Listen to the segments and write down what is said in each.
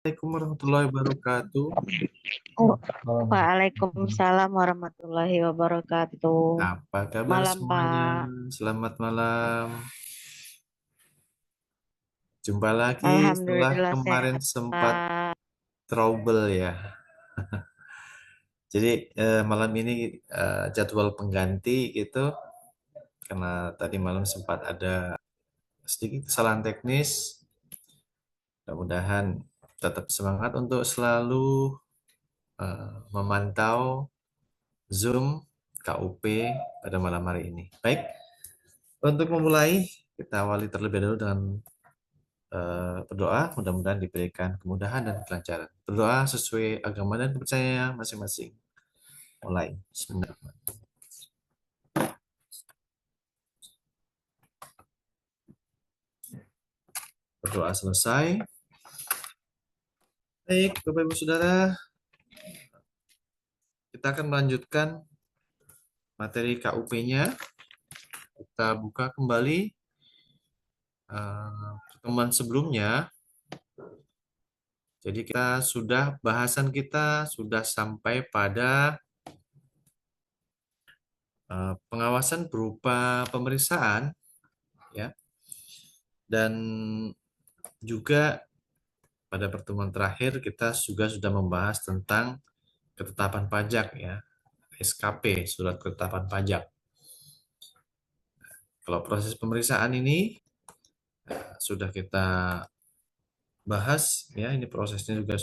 Assalamualaikum warahmatullahi wabarakatuh. Waalaikumsalam warahmatullahi wabarakatuh. Apa kabar Malam, semuanya? Pak. Selamat malam. Jumpa lagi setelah Alhamdulillah kemarin sehat, sempat Pak. trouble ya. Jadi malam ini jadwal pengganti itu karena tadi malam sempat ada sedikit kesalahan teknis. Mudah-mudahan tetap semangat untuk selalu memantau Zoom KUP pada malam hari ini. Baik, untuk memulai kita awali terlebih dahulu dengan berdoa, mudah-mudahan diberikan kemudahan dan kelancaran. Berdoa sesuai agama dan kepercayaan masing-masing. Mulai. Bismillahirrahmanirrahim. Berdoa selesai. Baik, Bapak Ibu Saudara, kita akan melanjutkan materi KUP-nya. Kita buka kembali pertemuan sebelumnya. Jadi bahasan kita sudah sampai pada pengawasan berupa pemeriksaan, ya, dan juga pada pertemuan terakhir kita juga sudah membahas tentang ketetapan pajak, ya, SKP, surat ketetapan pajak. Kalau proses pemeriksaan ini sudah kita bahas, ya, ini prosesnya juga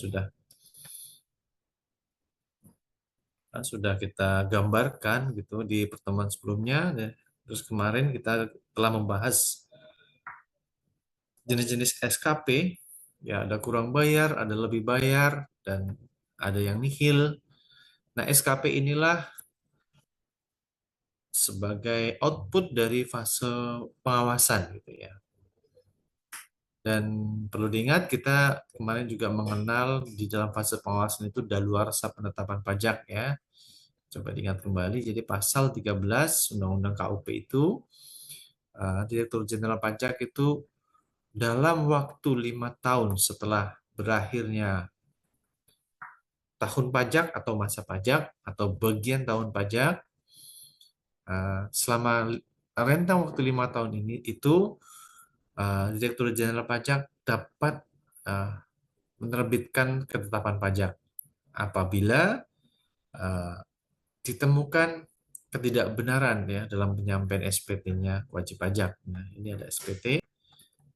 sudah kita gambarkan gitu di pertemuan sebelumnya, ya. Terus kemarin kita telah membahas jenis-jenis SKP, ya, ada kurang bayar, ada lebih bayar, dan ada yang nihil. Nah, SKP inilah sebagai output dari fase pengawasan gitu ya. Dan perlu diingat kita kemarin juga mengenal di dalam fase pengawasan itu daluarsa penetapan pajak, ya. Coba diingat kembali, jadi pasal 13 Undang-Undang KUP itu Direktur Jenderal Pajak itu dalam waktu 5 tahun setelah berakhirnya tahun pajak atau masa pajak atau bagian tahun pajak, selama rentang waktu 5 tahun ini itu Direktur Jenderal Pajak dapat menerbitkan ketetapan pajak apabila uh, ditemukan ketidakbenaran, ya, dalam penyampaian SPT-nya wajib pajak. Nah, ini ada SPT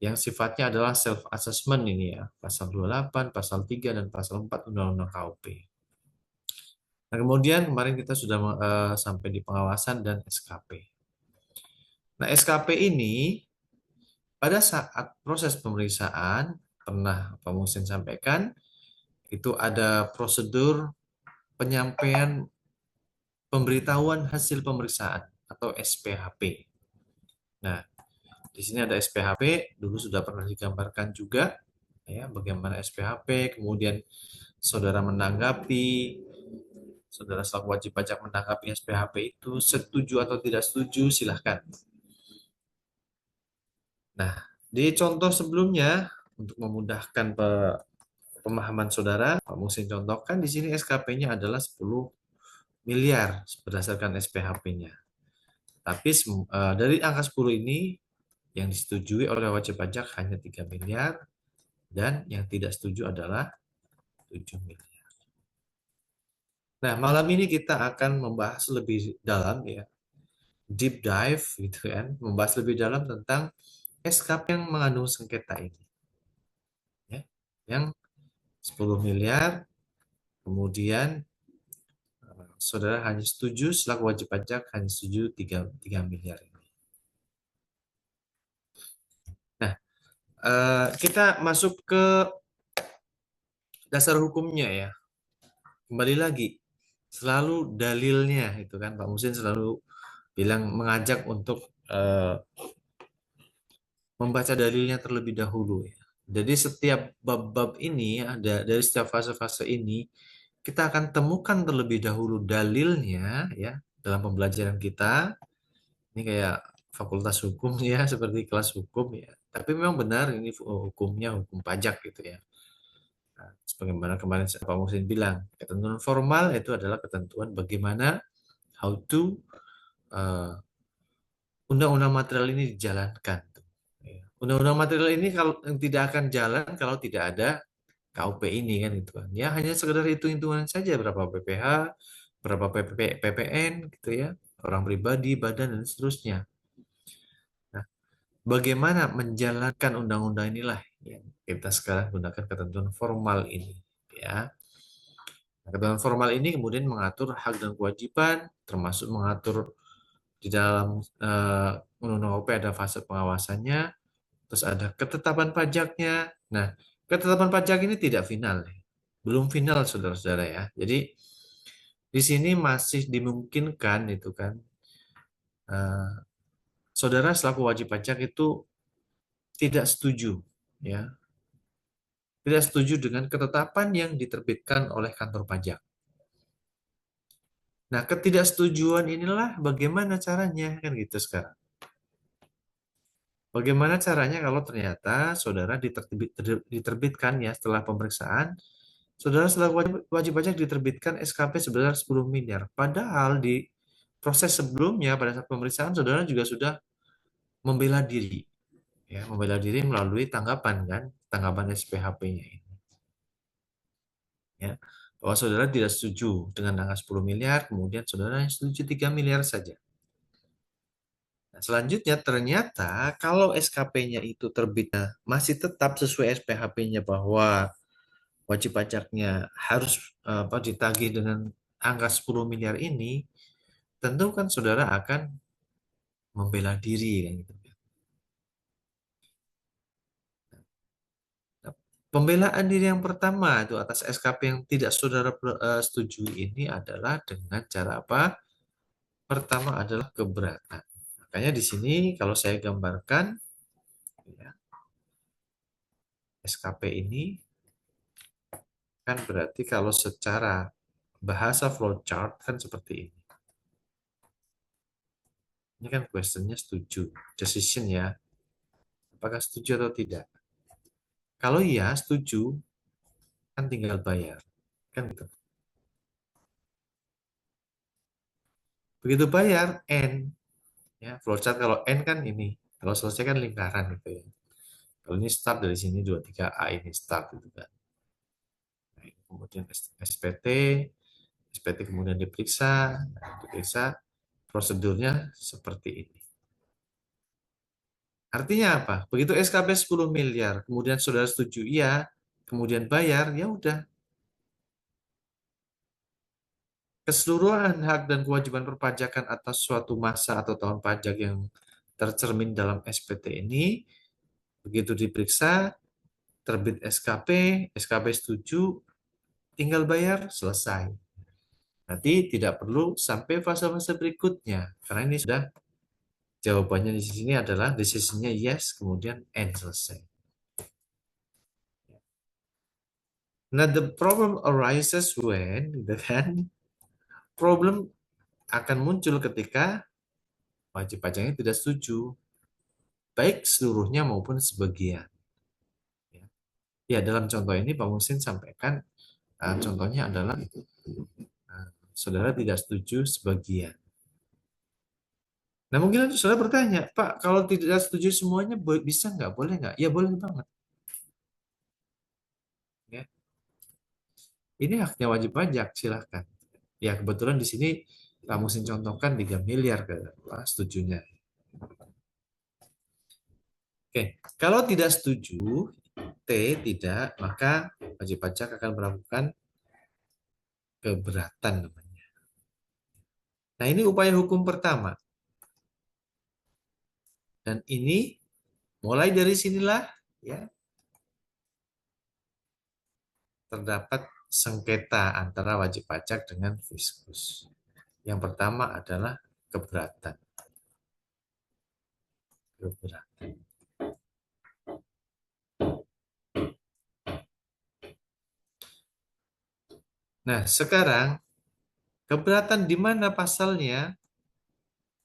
yang sifatnya adalah self assessment ini, ya, pasal 28, pasal 3 dan pasal 4 Undang-Undang KUP. Nah, kemudian kemarin kita sudah sampai di pengawasan dan SKP. Nah, SKP ini pada saat proses pemeriksaan pernah Pak Muhsin sampaikan itu ada prosedur penyampaian pemberitahuan hasil pemeriksaan atau SPHP. Nah, di sini ada SPHP, dulu sudah pernah digambarkan juga, ya, bagaimana SPHP, kemudian saudara menanggapi, saudara selaku wajib pajak menanggapi SPHP itu setuju atau tidak setuju, silahkan. Nah, di contoh sebelumnya, untuk memudahkan pemahaman saudara, Pak Muhsin contohkan di sini SKP-nya adalah 10 miliar berdasarkan SPHP-nya. Tapi dari angka 10 ini yang disetujui oleh wajib pajak hanya 3 miliar dan yang tidak setuju adalah 7 miliar. Nah, malam ini kita akan membahas lebih dalam, ya, deep dive gitu kan, membahas lebih dalam tentang SKP yang mengandung sengketa ini. Ya, yang 10 miliar, kemudian saudara hanya setuju selaku wajib pajak hanya setuju 3 miliar ini. Nah, kita masuk ke dasar hukumnya, ya. Kembali lagi, selalu dalilnya itu kan Pak Musin selalu bilang mengajak untuk membaca dalilnya terlebih dahulu, ya. Jadi setiap bab-bab ini ada dari setiap fase-fase ini kita akan temukan terlebih dahulu dalilnya, ya, dalam pembelajaran kita. Ini kayak fakultas hukum, ya, seperti kelas hukum, ya. Tapi memang benar ini hukumnya hukum pajak gitu, ya. Sebagaimana kemarin Pak Muhsin bilang, ketentuan formal itu adalah ketentuan bagaimana how to undang-undang material ini dijalankan. Ya. Undang-undang material ini kalau tidak akan jalan kalau tidak ada KUP ini kan gitu kan. Ya hanya sekedar hitung-hitungan saja berapa PPh, berapa PPN gitu ya, orang pribadi, badan dan seterusnya. Nah, bagaimana menjalankan undang-undang inilah yang kita sekarang gunakan ketentuan formal ini ya. Nah, ketentuan formal ini kemudian mengatur hak dan kewajiban termasuk mengatur di dalam undang-undang KUP ada fase pengawasannya, terus ada ketetapan pajaknya. Nah, ketetapan pajak ini tidak final, belum final saudara-saudara ya. Jadi di sini masih dimungkinkan itu kan, eh, saudara selaku wajib pajak itu tidak setuju, ya, tidak setuju dengan ketetapan yang diterbitkan oleh kantor pajak. Nah, ketidaksetujuan inilah bagaimana caranya kan gitu sekarang. Bagaimana caranya kalau ternyata saudara diterbitkan ya setelah pemeriksaan, saudara selaku wajib pajak diterbitkan SKP sebesar 10 miliar. Padahal di proses sebelumnya pada saat pemeriksaan saudara juga sudah membela diri, ya, membela diri melalui tanggapan kan, tanggapan SPHP-nya ini, ya, bahwa saudara tidak setuju dengan angka 10 miliar, kemudian saudara setuju 3 miliar saja. Nah, selanjutnya ternyata kalau SKP-nya itu terbitnya masih tetap sesuai SPHP-nya bahwa wajib pajaknya harus ditagih dengan angka 10 miliar ini, tentu kan saudara akan membela diri kan gitu. Nah, pembelaan diri yang pertama itu atas SKP yang tidak saudara setujui ini adalah dengan cara apa? Pertama adalah keberatan. Makanya di sini kalau saya gambarkan ya, SKP ini kan berarti kalau secara bahasa flowchart kan seperti ini. Ini kan questionnya setuju, decision ya. Apakah setuju atau tidak? Kalau iya setuju, kan tinggal bayar. Kan gitu. Begitu bayar, N. Ya, flowchart kalau N kan ini. Kalau selesai kan lingkaran gitu ya. Kalau ini start dari sini 23A ini start gitu kan. Nah, kemudian SPT, SPT kemudian diperiksa prosedurnya seperti ini. Artinya apa? Begitu SKP 10 miliar, kemudian saudara setuju iya, kemudian bayar, ya udah. Keseluruhan hak dan kewajiban perpajakan atas suatu masa atau tahun pajak yang tercermin dalam SPT ini, begitu diperiksa, terbit SKP setuju, tinggal bayar, selesai. Nanti tidak perlu sampai fase-fase berikutnya, karena ini sudah jawabannya di sini adalah decision-nya yes, kemudian N selesai. Nah, the problem arises when, gitu kan, problem akan muncul ketika wajib pajaknya tidak setuju, baik seluruhnya maupun sebagian. Ya, dalam contoh ini Pak Musin sampaikan, contohnya adalah saudara tidak setuju sebagian. Nah, mungkin saudara bertanya, Pak, kalau tidak setuju semuanya bisa nggak? Boleh nggak? Ya, boleh banget. Ya. Ini haknya wajib pajak, silahkan. Ya, kebetulan di sini Pak Musin contohkan 3 miliar ke setujunya. Oke, kalau tidak setuju, T tidak, maka wajib pajak akan melakukan keberatan namanya. Nah, ini upaya hukum pertama. Dan ini mulai dari sinilah ya terdapat sengketa antara wajib pajak dengan fiskus. Yang pertama adalah keberatan. Keberatan. Nah, sekarang keberatan di mana pasalnya?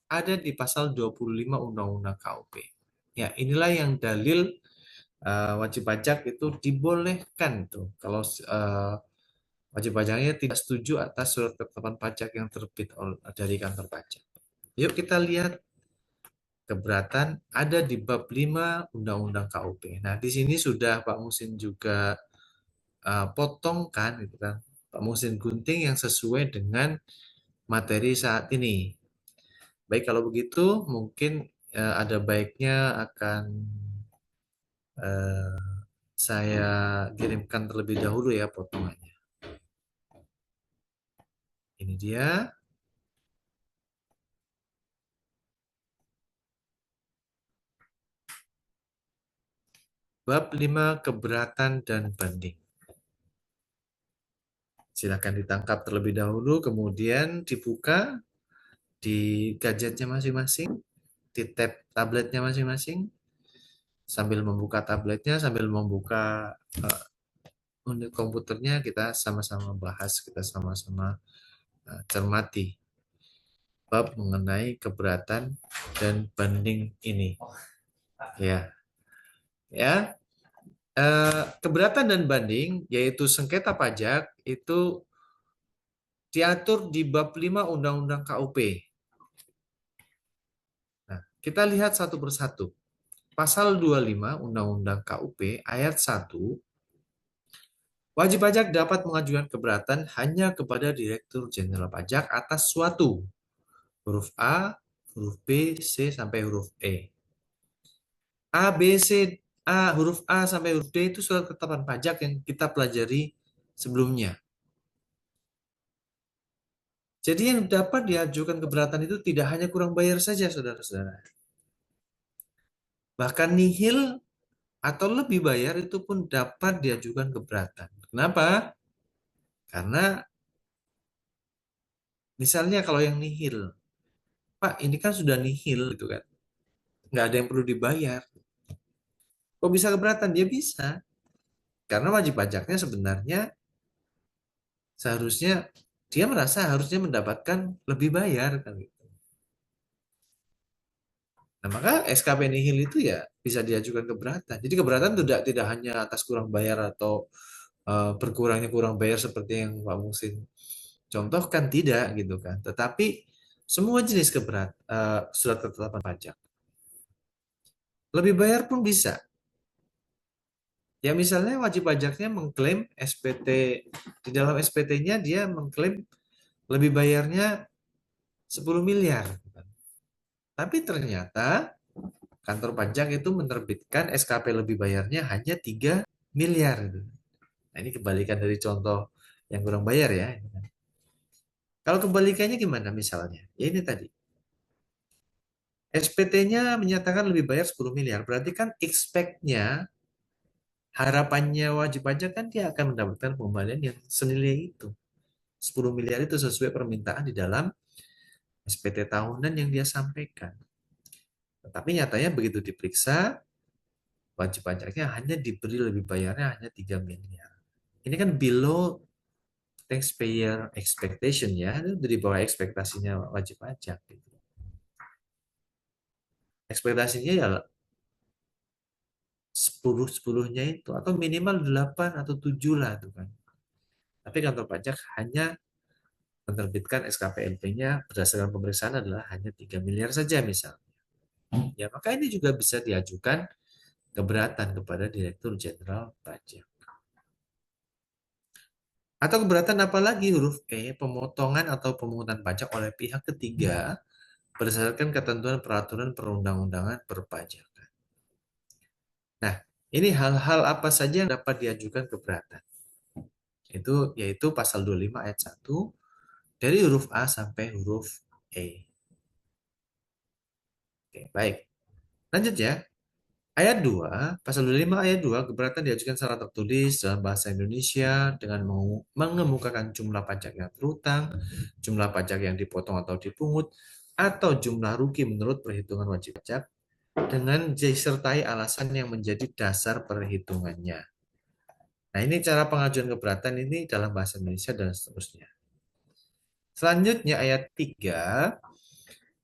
Ada di pasal 25 Undang-Undang KUP. Ya, inilah yang dalil wajib pajak itu dibolehkan tuh kalau wajib pajaknya tidak setuju atas surat ketetapan pajak yang terbit dari kantor pajak. Yuk kita lihat keberatan ada di bab 5 Undang-Undang KUP. Nah, di sini sudah Pak Musin juga potongkan gitu kan. Pak Musin gunting yang sesuai dengan materi saat ini. Baik kalau begitu mungkin ada baiknya akan eh, saya kirimkan terlebih dahulu ya potongannya. Ini dia bab 5 keberatan dan banding. Silakan ditangkap terlebih dahulu, kemudian dibuka di gadgetnya masing-masing, di tab tabletnya masing-masing, sambil membuka tabletnya, sambil membuka unit komputernya, kita sama-sama bahas, kita sama-sama cermati bab mengenai keberatan dan banding ini. Ya, ya. Keberatan dan banding, yaitu sengketa pajak, itu diatur di bab 5 Undang-Undang KUP. Nah, kita lihat satu persatu. Pasal 25 Undang-Undang KUP ayat 1, wajib pajak dapat mengajukan keberatan hanya kepada Direktur Jenderal Pajak atas suatu huruf A, huruf B, C sampai huruf E. A, B, C, huruf A sampai huruf D itu surat ketetapan pajak yang kita pelajari sebelumnya. Jadi yang dapat diajukan keberatan itu tidak hanya kurang bayar saja, saudara-saudara. Bahkan nihil atau lebih bayar itu pun dapat diajukan keberatan. Kenapa? Karena misalnya kalau yang nihil, Pak ini kan sudah nihil gitu kan, nggak ada yang perlu dibayar. Kok bisa keberatan? Dia bisa. Karena wajib pajaknya sebenarnya seharusnya dia merasa harusnya mendapatkan lebih bayar kan gitu. Nah, maka SKP nihil itu ya bisa diajukan keberatan. Jadi keberatan tidak hanya atas kurang bayar atau berkurangnya kurang bayar seperti yang Pak Musin contohkan, tidak gitu kan. Tetapi semua jenis surat ketetapan pajak. Lebih bayar pun bisa. Ya misalnya wajib pajaknya mengklaim SPT, di dalam SPT-nya dia mengklaim lebih bayarnya 10 miliar. Tapi ternyata kantor pajak itu menerbitkan SKP lebih bayarnya hanya 3 miliar. Nah, ini kebalikan dari contoh yang kurang bayar ya. Kalau kebalikannya gimana misalnya? Ya ini tadi. SPT-nya menyatakan lebih bayar 10 miliar. Berarti kan expect-nya, harapannya wajib pajak kan dia akan mendapatkan pengembalian yang senilai itu. 10 miliar itu sesuai permintaan di dalam SPT tahunan yang dia sampaikan. Tetapi nyatanya begitu diperiksa, wajib pajaknya hanya diberi lebih bayarnya hanya 3 miliar. Ini kan below taxpayer expectation ya, itu di bawah ekspektasinya wajib pajak. Gitu. Ekspektasinya ya 10-10-nya itu, atau minimal 8 atau 7 lah itu kan. Tapi kantor pajak hanya menerbitkan SKPLP-nya berdasarkan pemeriksaan adalah hanya 3 miliar saja misalnya. Ya, maka ini juga bisa diajukan keberatan kepada Direktur Jenderal Pajak. Atau keberatan apalagi huruf E, pemotongan atau pemungutan pajak oleh pihak ketiga berdasarkan ketentuan peraturan perundang-undangan perpajakan. Nah, ini hal-hal apa saja yang dapat diajukan keberatan? Itu yaitu pasal 25 ayat 1 dari huruf A sampai huruf E. Oke, baik. Lanjut ya. Ayat 2, pasal 25 ayat 2, keberatan diajukan secara tertulis dalam bahasa Indonesia dengan mengemukakan jumlah pajak yang terutang, jumlah pajak yang dipotong atau dipungut, atau jumlah rugi menurut perhitungan wajib pajak, dengan disertai alasan yang menjadi dasar perhitungannya. Nah, ini cara pengajuan keberatan ini dalam bahasa Indonesia dan seterusnya. Selanjutnya ayat 3,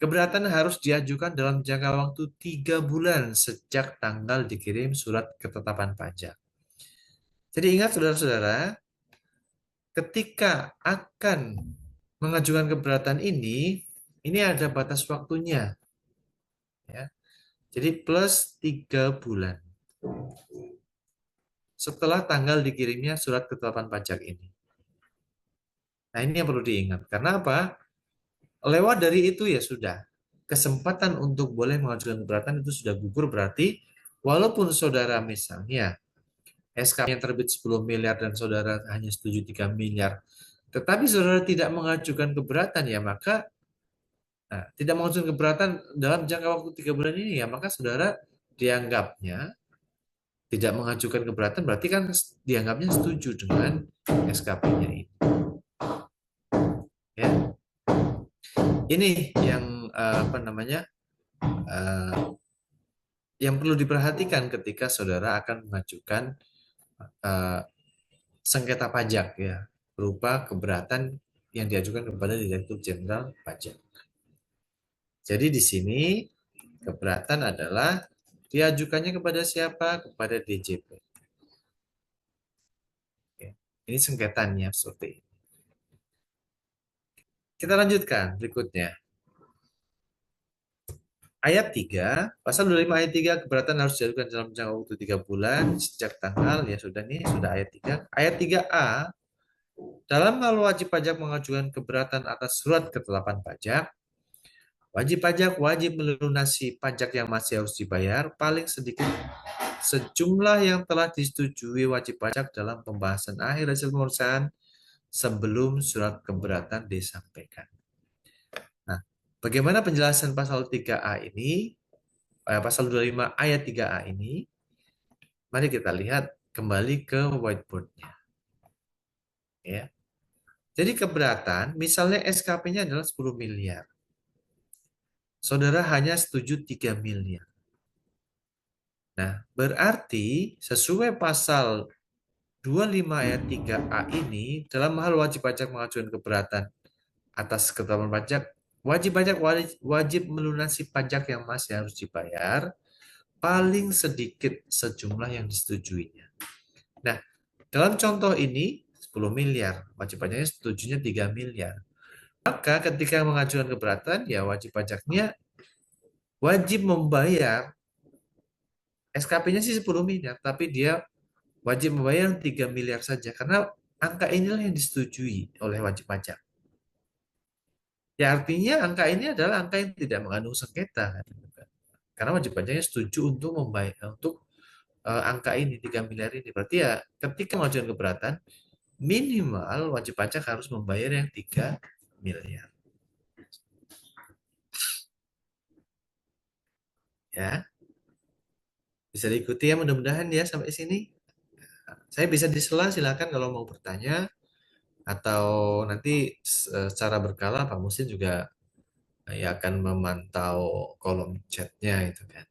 Keberatan harus diajukan dalam jangka waktu 3 bulan sejak tanggal dikirim surat ketetapan pajak. Jadi ingat saudara-saudara, ketika akan mengajukan keberatan ini ada batas waktunya, ya. Jadi plus 3 bulan setelah tanggal dikirimnya surat ketetapan pajak ini. Nah, ini yang perlu diingat. Karena apa? Lewat dari itu ya sudah. Kesempatan untuk boleh mengajukan keberatan itu sudah gugur, berarti walaupun saudara misalnya SK yang terbit 10 miliar dan saudara hanya setuju 3 miliar, tetapi saudara tidak mengajukan keberatan, ya maka tidak mengajukan keberatan dalam jangka waktu 3 bulan ini, ya maka saudara dianggapnya tidak mengajukan keberatan, berarti kan dianggapnya setuju dengan SKP-nya ini. Ya, ini yang apa namanya yang perlu diperhatikan ketika saudara akan mengajukan uh, sengketa pajak, ya, berupa keberatan yang diajukan kepada Direktur Jenderal Pajak. Jadi di sini keberatan adalah diajukannya kepada siapa? Kepada DJP. Oke. Ini sengketanya seperti ini. Kita lanjutkan berikutnya. Ayat 3, pasal 25 ayat 3, keberatan harus diajukan dalam jangka waktu 3 bulan sejak tanggal, ya sudah nih, sudah ayat 3. Ayat 3A, dalam hal wajib pajak mengajukan keberatan atas surat ketetapan pajak, wajib pajak wajib melunasi pajak yang masih harus dibayar paling sedikit sejumlah yang telah disetujui wajib pajak dalam pembahasan akhir hasil pemeriksaan sebelum surat keberatan disampaikan. Nah, bagaimana penjelasan pasal 3A ini? Pasal 25 ayat 3A ini, mari kita lihat kembali ke whiteboard-nya. Ya. Jadi keberatan, misalnya SKP-nya adalah 10 miliar. Saudara hanya setuju 3 miliar. Nah, berarti sesuai pasal 25 ayat 3A ini, dalam hal wajib pajak mengajukan keberatan atas ketetapan pajak, wajib melunasi pajak yang masih harus dibayar paling sedikit sejumlah yang disetujuinya. Nah, dalam contoh ini 10 miliar, wajib pajaknya setujunya 3 miliar. Maka ketika mengajukan keberatan, ya wajib pajaknya wajib membayar, SKP-nya sih 10 miliar, tapi dia wajib membayar 3 miliar saja, karena angka inilah yang disetujui oleh wajib pajak. Ya artinya angka ini adalah angka yang tidak mengandung sengketa. Karena wajib pajaknya setuju untuk membayar, untuk angka ini 3 miliar ini. Berarti ya ketika mengajukan keberatan, minimal wajib pajak harus membayar yang 3 miliar. Ya. Bisa diikuti ya, mudah-mudahan ya sampai sini. Saya bisa disela, silakan kalau mau bertanya, atau nanti secara berkala Pak Musin juga ya akan memantau kolom chatnya itu kan.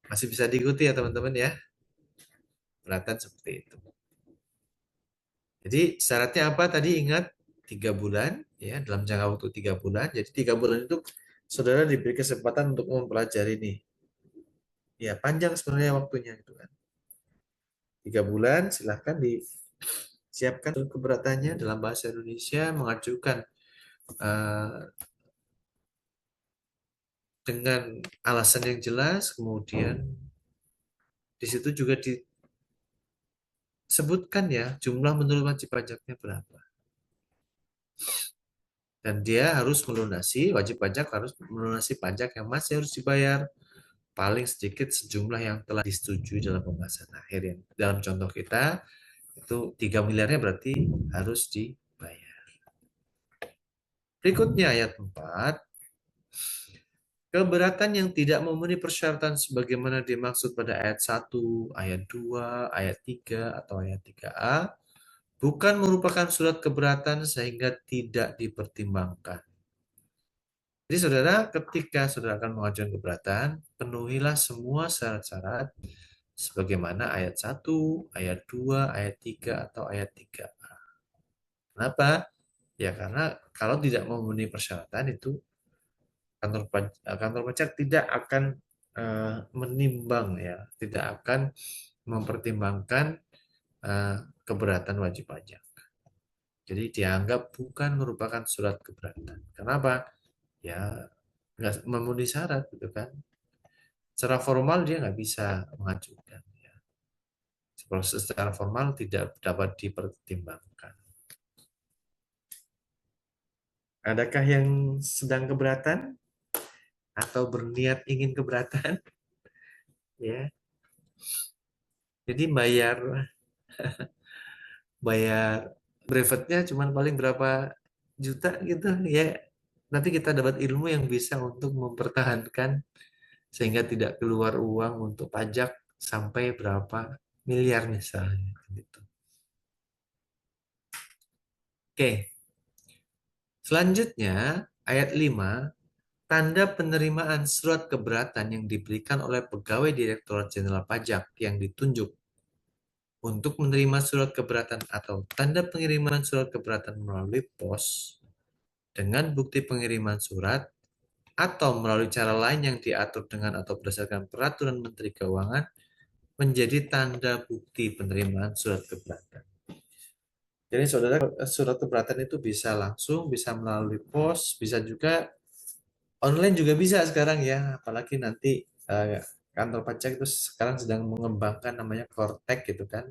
Masih bisa diikuti ya teman-teman ya. Kelihatan seperti itu. Jadi syaratnya apa tadi, ingat 3 bulan ya, dalam jangka waktu 3 bulan. Jadi 3 bulan itu saudara diberi kesempatan untuk mempelajari nih. Ya panjang sebenarnya waktunya itu kan. 3 bulan silahkan disiapkan keberatannya dalam bahasa Indonesia, mengajukan dengan alasan yang jelas, kemudian di situ juga disebutkan ya jumlah menurut wajib pajaknya berapa. Dan dia harus melunasi, wajib pajak harus melunasi pajak yang masih harus dibayar paling sedikit sejumlah yang telah disetujui dalam pembahasan akhir. Yang dalam contoh kita itu 3 miliarnya berarti harus dibayar. Berikutnya ayat 4. Keberatan yang tidak memenuhi persyaratan sebagaimana dimaksud pada ayat 1, ayat 2, ayat 3, atau ayat 3A bukan merupakan surat keberatan sehingga tidak dipertimbangkan. Jadi saudara, ketika saudara akan mengajukan keberatan, penuhilah semua syarat-syarat sebagaimana ayat 1, ayat 2, ayat 3, atau ayat 3A. Kenapa? Ya karena kalau tidak memenuhi persyaratan itu kantor pajak tidak akan menimbang ya, tidak akan mempertimbangkan eh, keberatan wajib pajak. Jadi dianggap bukan merupakan surat keberatan. Kenapa? Ya nggak memenuhi syarat gitu kan. Secara formal dia nggak bisa mengajukan. Ya. Proses secara formal tidak dapat dipertimbangkan. Adakah yang sedang keberatan atau berniat ingin keberatan? Ya, jadi bayar bayar brevetnya cuma paling berapa juta gitu ya. Tapi kita dapat ilmu yang bisa untuk mempertahankan sehingga tidak keluar uang untuk pajak sampai berapa miliar misalnya gitu. Oke, selanjutnya ayat 5, tanda penerimaan surat keberatan yang diberikan oleh pegawai Direktorat Jenderal Pajak yang ditunjuk untuk menerima surat keberatan atau tanda pengiriman surat keberatan melalui pos dengan bukti pengiriman surat atau melalui cara lain yang diatur dengan atau berdasarkan peraturan Menteri Keuangan menjadi tanda bukti penerimaan surat keberatan. Jadi saudara, surat keberatan itu bisa langsung, bisa melalui pos, bisa juga online juga bisa sekarang ya. Apalagi nanti kantor pajak itu sekarang sedang mengembangkan namanya Cortec gitu kan.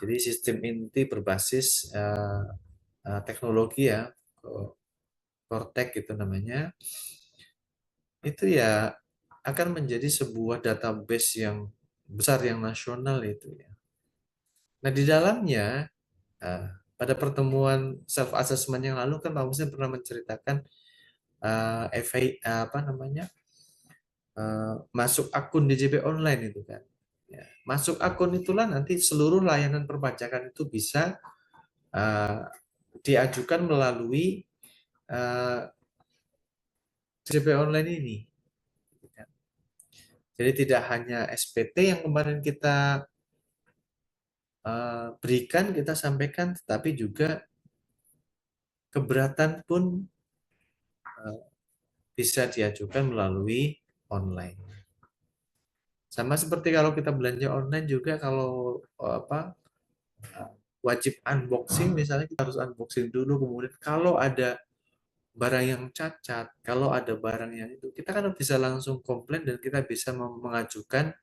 Jadi sistem inti berbasis teknologi ya, Cortec itu namanya. Itu ya akan menjadi sebuah database yang besar yang nasional itu ya. Nah, di dalamnya eh, pada pertemuan self assessment yang lalu kan Pak Muslim pernah menceritakan FA, apa namanya masuk akun DJP online itu kan. Ya, masuk akun itulah nanti seluruh layanan perpajakan itu bisa eh, diajukan melalui DJP online ini. Jadi tidak hanya SPT yang kemarin kita berikan, kita sampaikan, tetapi juga keberatan pun eh, bisa diajukan melalui online. Sama seperti kalau kita belanja online juga kalau apa wajib unboxing misalnya kita harus unboxing dulu kemudian kalau ada barang yang cacat, kalau ada barang yang itu kita kan bisa langsung komplain dan kita bisa mengajukan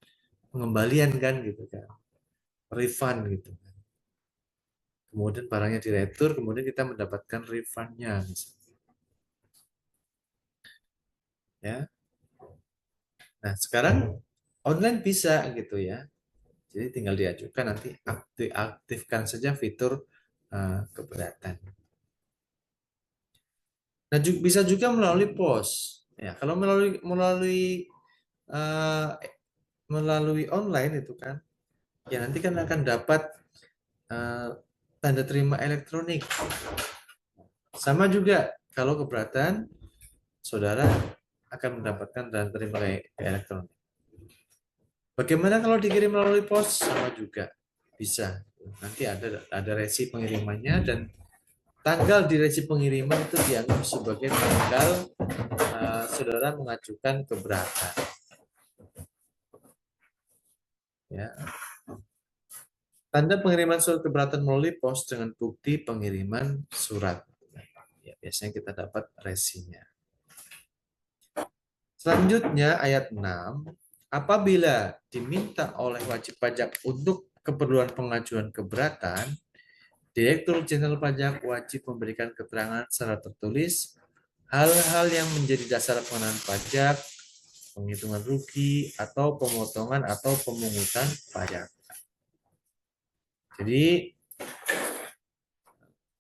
pengembalian kan gitu kan, refund gitu. Kemudian barangnya diretur, kemudian kita mendapatkan refundnya misalnya. Ya. Nah, sekarang online bisa gitu ya. Jadi tinggal diajukan nanti aktifkan saja fitur keberatan. Nah, bisa juga melalui pos. Ya, kalau uh, melalui online itu kan, ya nanti kan akan dapat uh, tanda terima elektronik. Sama juga kalau keberatan, saudara akan mendapatkan tanda terima elektronik. Bagaimana kalau dikirim melalui pos? Sama juga bisa. Nanti ada resi pengirimannya dan tanggal di resi pengiriman itu dianggap sebagai tanggal saudara mengajukan keberatan. Ya. Tanda pengiriman surat keberatan melalui pos dengan bukti pengiriman surat. Ya, biasanya kita dapat resinya. Selanjutnya ayat 6, apabila diminta oleh wajib pajak untuk keperluan pengajuan keberatan, Direktur Jenderal Pajak wajib memberikan keterangan secara tertulis hal-hal yang menjadi dasar pengenaan pajak, penghitungan rugi, atau pemotongan atau pemungutan pajak. Jadi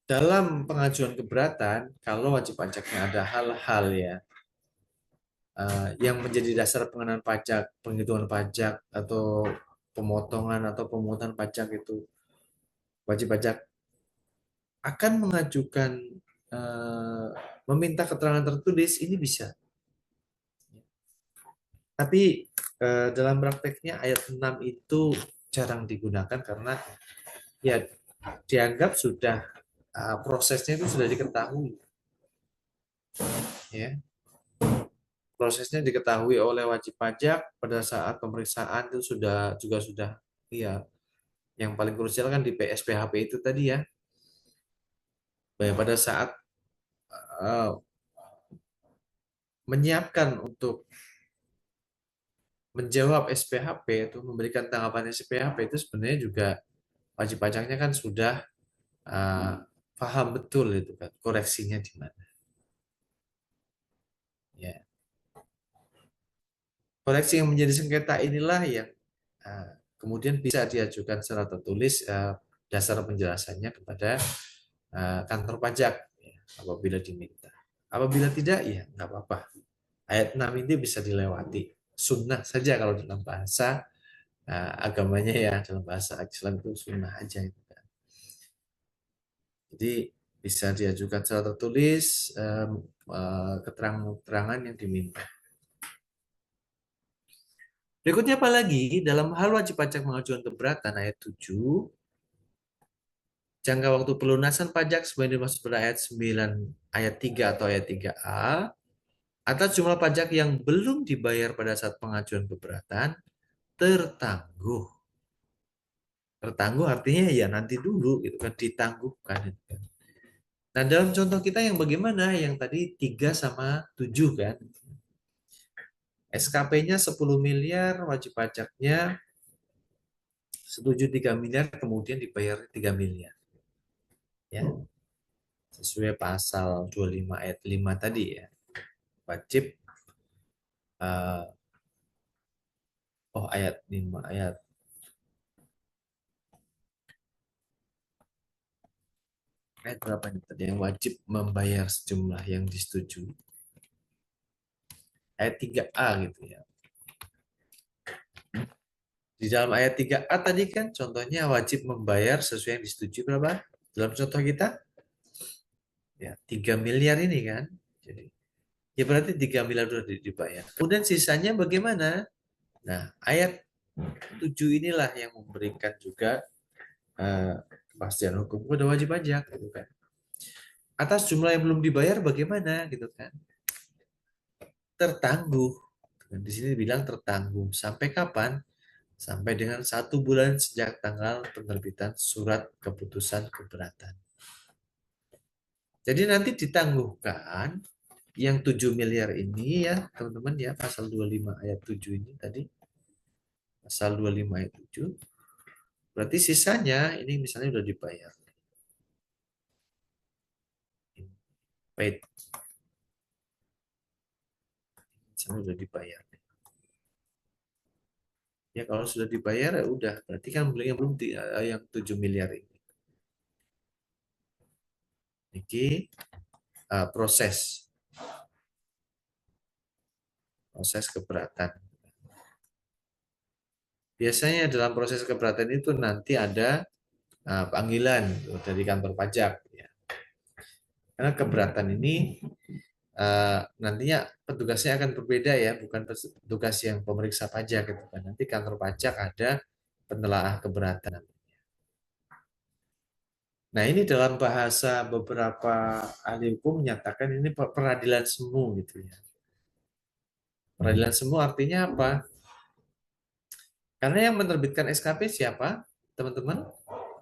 dalam pengajuan keberatan, kalau wajib pajaknya ada hal-hal ya yang menjadi dasar pengenaan pajak, penghitungan pajak atau pemotongan atau pemungutan pajak itu, wajib pajak akan mengajukan meminta keterangan tertulis ini bisa. Tapi dalam prakteknya ayat 6 itu jarang digunakan karena ya dianggap sudah prosesnya itu sudah diketahui, ya. Prosesnya diketahui oleh wajib pajak pada saat pemeriksaan itu sudah, iya. Yang paling krusial kan di PSPHP itu tadi ya, pada saat uh, menyiapkan untuk menjawab SPHP itu memberikan tanggapan SPHP itu sebenarnya juga wajib pajaknya kan sudah uh, paham betul itu kan koreksinya di mana. Ya, koreksi yang menjadi sengketa inilah yang kemudian bisa diajukan secara tertulis dasar penjelasannya kepada kantor pajak ya, apabila diminta. Apabila tidak, ya nggak apa-apa. Ayat 6 ini bisa dilewati. Sunnah saja kalau dalam bahasa agamanya ya, dalam bahasa Islam itu sunnah aja. Itu kan. Jadi bisa diajukan secara tertulis keterangan-keterangan yang diminta. Berikutnya apa lagi? Dalam hal wajib pajak mengajukan keberatan ayat 7, jangka waktu pelunasan pajak sebagai dimaksud pada ayat 9 ayat 3 atau ayat 3A atas jumlah pajak yang belum dibayar pada saat pengajuan keberatan tertangguh. Tertangguh artinya ya nanti dulu gitu kan, ditangguhkan gitu kan. Nah, dalam contoh kita yang bagaimana? Yang tadi 3 sama 7 kan. SKP-nya 10 miliar, wajib pajaknya setuju 3 miliar, kemudian dibayar 3 miliar. Ya, sesuai pasal 25 ayat 5 tadi ya. Wajib ayat 5 ayat berapa nih tadi yang wajib membayar sejumlah yang disetujui. Ayat 3A gitu ya. Di dalam ayat 3A tadi kan contohnya wajib membayar sesuai yang disetujui berapa? Dalam contoh kita ya 3 miliar ini kan. Jadi ya berarti 3 miliar sudah dibayar. Kemudian sisanya bagaimana? Nah, ayat 7 inilah yang memberikan juga kepastian hukum kepada wajib pajak gitu kan. Atas jumlah yang belum dibayar bagaimana gitu kan? Tertangguh. Di sini bilang tertangguh. Sampai kapan? Sampai dengan 1 bulan sejak tanggal penerbitan surat keputusan keberatan. Jadi nanti ditangguhkan yang 7 miliar ini ya teman-teman ya, pasal 25 ayat 7 ini tadi. Pasal 25 ayat 7. Berarti sisanya ini misalnya sudah dibayar. Paid. Misalnya sudah dibayar. Ya kalau sudah dibayar ya udah, berarti kan belinya belum yang 7 miliar ini. Ini proses keberatan. Biasanya dalam proses keberatan itu nanti ada panggilan dari kantor pajak. Ya. Karena keberatan ini nantinya petugasnya akan berbeda ya, bukan petugas yang pemeriksa pajak gitu kan. Nanti kantor pajak ada penelaah keberatan. Nah ini dalam bahasa beberapa ahli hukum menyatakan ini peradilan semu gitu ya. Peradilan semu artinya apa? Karena yang menerbitkan SKP siapa? Teman-teman?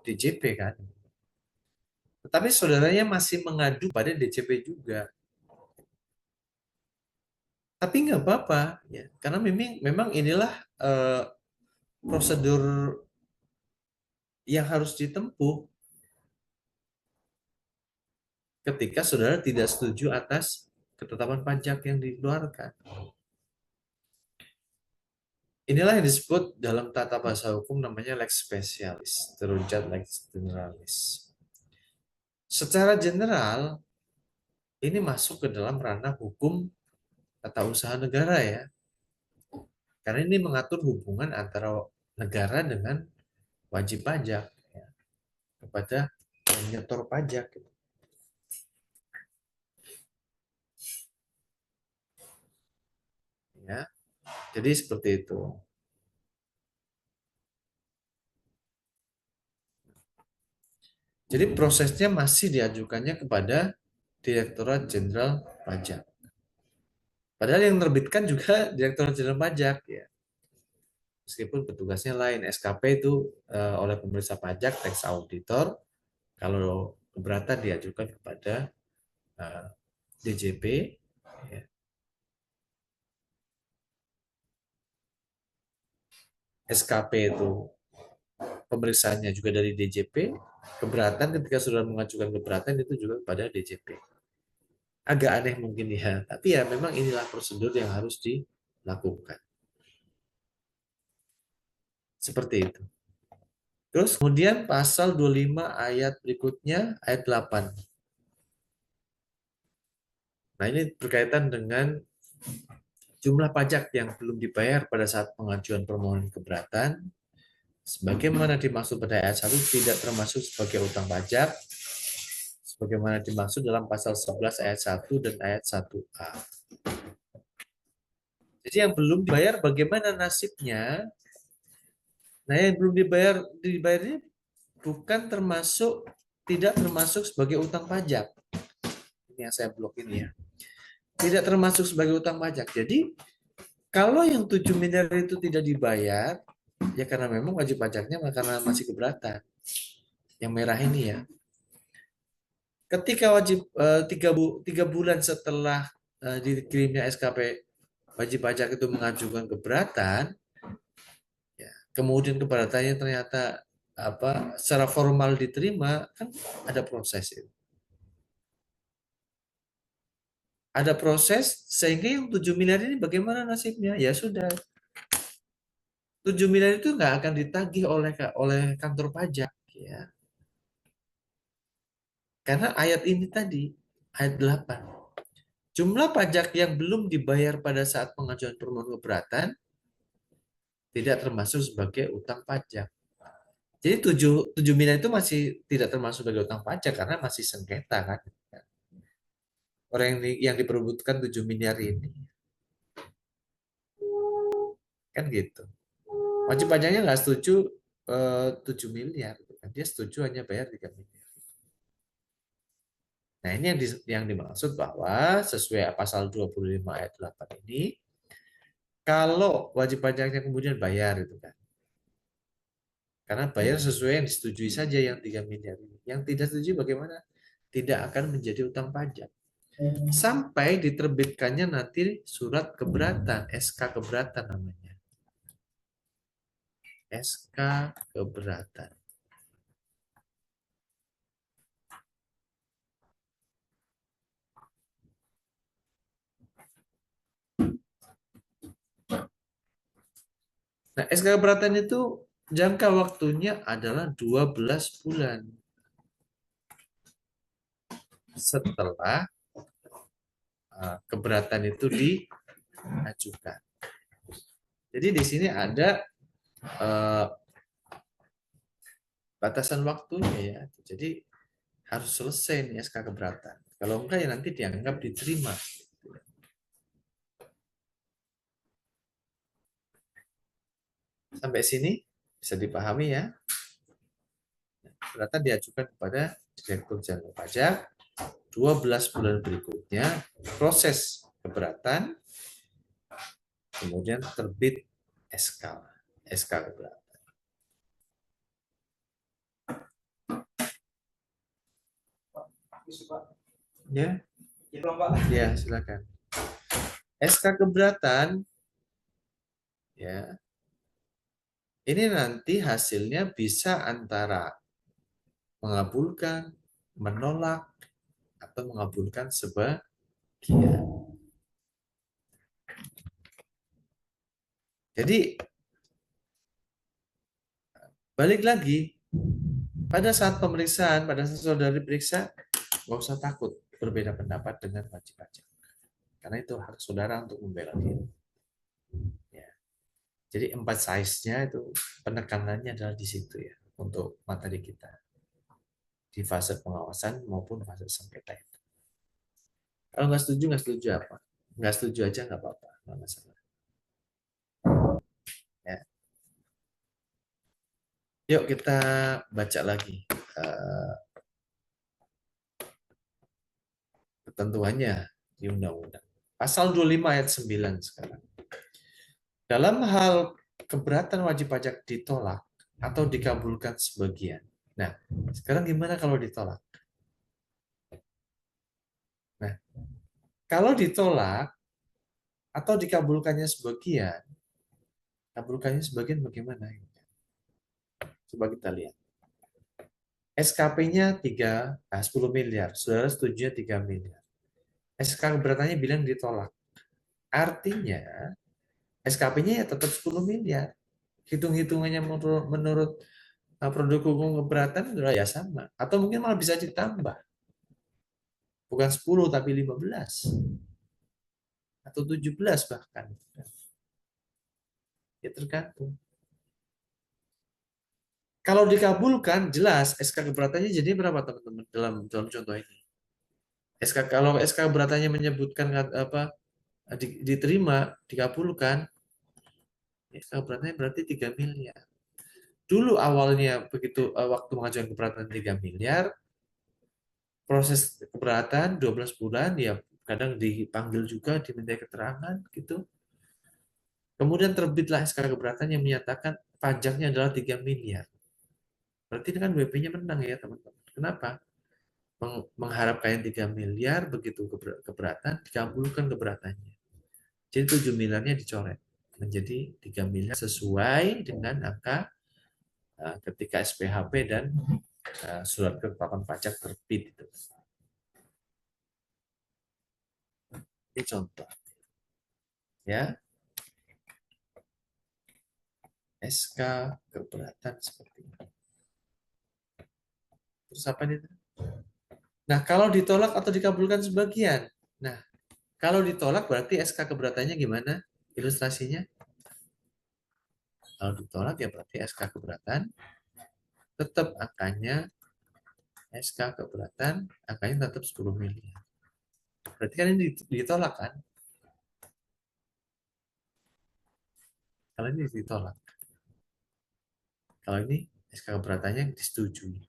DJP kan. Tetapi saudaranya masih mengadu pada DJP juga. Tapi nggak apa-apa, ya. Karena memang inilah prosedur yang harus ditempuh ketika saudara tidak setuju atas ketetapan pajak yang dikeluarkan. Inilah yang disebut dalam tata bahasa hukum namanya lex specialis, terujat lex generalis. Secara general, ini masuk ke dalam ranah hukum tata usaha negara ya. Karena ini mengatur hubungan antara negara dengan wajib pajak ya, kepada penyetor pajak. Ya, jadi seperti itu. Jadi prosesnya masih diajukannya kepada Direktorat Jenderal Pajak. Padahal yang menerbitkan juga Direktorat Jenderal Pajak ya. Meskipun petugasnya lain, SKP itu oleh pemeriksa pajak, tax auditor, kalau keberatan diajukan kepada DJP. Ya. SKP itu pemeriksaannya juga dari DJP, keberatan ketika sudah mengajukan keberatan itu juga kepada DJP. Agak aneh mungkin ya, tapi ya memang inilah prosedur yang harus dilakukan. Seperti itu. Terus kemudian pasal 25 ayat berikutnya, ayat 8. Nah ini berkaitan dengan jumlah pajak yang belum dibayar pada saat pengajuan permohonan keberatan, sebagaimana dimaksud pada ayat 1 tidak termasuk sebagai utang pajak, sebagaimana dimaksud dalam pasal 11 ayat 1 dan ayat 1A. Jadi yang belum dibayar bagaimana nasibnya? Nah yang belum dibayarnya bukan termasuk, tidak termasuk sebagai utang pajak. Ini yang saya blok ini ya. Tidak termasuk sebagai utang pajak. Jadi kalau yang 7 miliar itu tidak dibayar, ya karena memang wajib pajaknya karena masih keberatan. Yang merah ini ya. Ketika wajib 3 bulan setelah dikirimnya SKP wajib pajak itu mengajukan keberatan, ya, kemudian keberatannya ternyata secara formal diterima, kan ada proses itu. Ada proses sehingga yang 7 miliar ini bagaimana nasibnya? Ya sudah, 7 miliar itu nggak akan ditagih oleh kantor pajak ya. Karena ayat ini tadi, ayat 8. Jumlah pajak yang belum dibayar pada saat pengajuan permohonan keberatan tidak termasuk sebagai utang pajak. Jadi 7 miliar itu masih tidak termasuk sebagai utang pajak karena masih sengketa kan. Orang yang diperebutkan 7 miliar ini. Kan gitu. Wajib pajaknya nggak setuju 7 miliar. Dia setuju hanya bayar 3 miliar. Nah ini yang dimaksud bahwa sesuai pasal 25 ayat 8 ini, kalau wajib pajaknya kemudian bayar itu kan. Karena bayar sesuai yang disetujui saja yang 3 miliar ini. Yang tidak setuju bagaimana? Tidak akan menjadi utang pajak. Sampai diterbitkannya nanti surat keberatan, SK keberatan namanya. SK keberatan. Nah, SK keberatan itu jangka waktunya adalah 12 bulan setelah keberatan itu diajukan. Jadi di sini ada batasan waktunya ya. Jadi harus selesai nih SK keberatan. Kalau enggak ya nanti dianggap diterima. Sampai sini bisa dipahami ya. Keberatan diajukan kepada Direktur Jenderal Pajak. 12 bulan berikutnya proses keberatan, kemudian terbit SK keberatan. Ya, ya silakan. SK keberatan, ya, ini nanti hasilnya bisa antara mengabulkan, menolak, atau mengabulkan sebagian. Jadi balik lagi pada saat pemeriksaan, pada saat saudara diperiksa, nggak usah takut berbeda pendapat dengan wajib pajak, karena itu hak saudara untuk membela diri. Ya. Jadi size-nya itu penekanannya adalah di situ ya untuk materi kita di fase pengawasan maupun fase sengketa itu. Kalau nggak setuju apa? Nggak setuju aja nggak apa-apa, nggak masalah. Ya. Yuk kita baca lagi ketentuannya di undang-undang. Pasal 25 ayat 9 sekarang. Dalam hal keberatan wajib pajak ditolak atau dikabulkan sebagian. Nah, sekarang gimana kalau ditolak? Nah, kalau ditolak atau dikabulkannya sebagian, kabulkannya sebagian bagaimana? Coba kita lihat. SKP-nya 10 miliar, saudara setuju 3 miliar. SK keberatannya bilang ditolak. Artinya SKP-nya ya tetap 10 miliar. Hitung-hitungannya menurut produk hukum keberatan ya sama. Atau mungkin malah bisa ditambah. Bukan 10 tapi 15. Atau 17 bahkan. Ya tergantung. Kalau dikabulkan, jelas SK keberatannya jadi berapa teman-teman dalam contoh ini? Kalau SK keberatannya menyebutkan apa diterima, dikabulkan, SK keberatannya berarti 3 miliar. Dulu awalnya begitu waktu mengajukan keberatan 3 miliar, proses keberatan 12 bulan, ya kadang dipanggil juga, diminta keterangan gitu. Kemudian terbitlah SK keberatan yang menyatakan pajaknya adalah 3 miliar. Berarti ini kan WP-nya menang ya teman-teman. Kenapa? Mengharapkan 3 miliar, begitu keberatan, dikabulkan keberatannya. Jadi 7 miliarnya dicoret. Menjadi 3 miliar sesuai dengan angka ketika SPHP dan surat ketetapan pajak terbit itu. Ini contoh. Ya. SK keberatan seperti ini. Terus apa nih? Nah, kalau ditolak atau dikabulkan sebagian. Nah, kalau ditolak berarti SK keberatannya gimana? Ilustrasinya? Kalau ditolak ya berarti SK keberatan tetap angkanya SK keberatan angkanya tetap 10 miliar. Berarti kan ini ditolak kan? Kalau ini ditolak. Kalau ini SK keberatannya disetujui.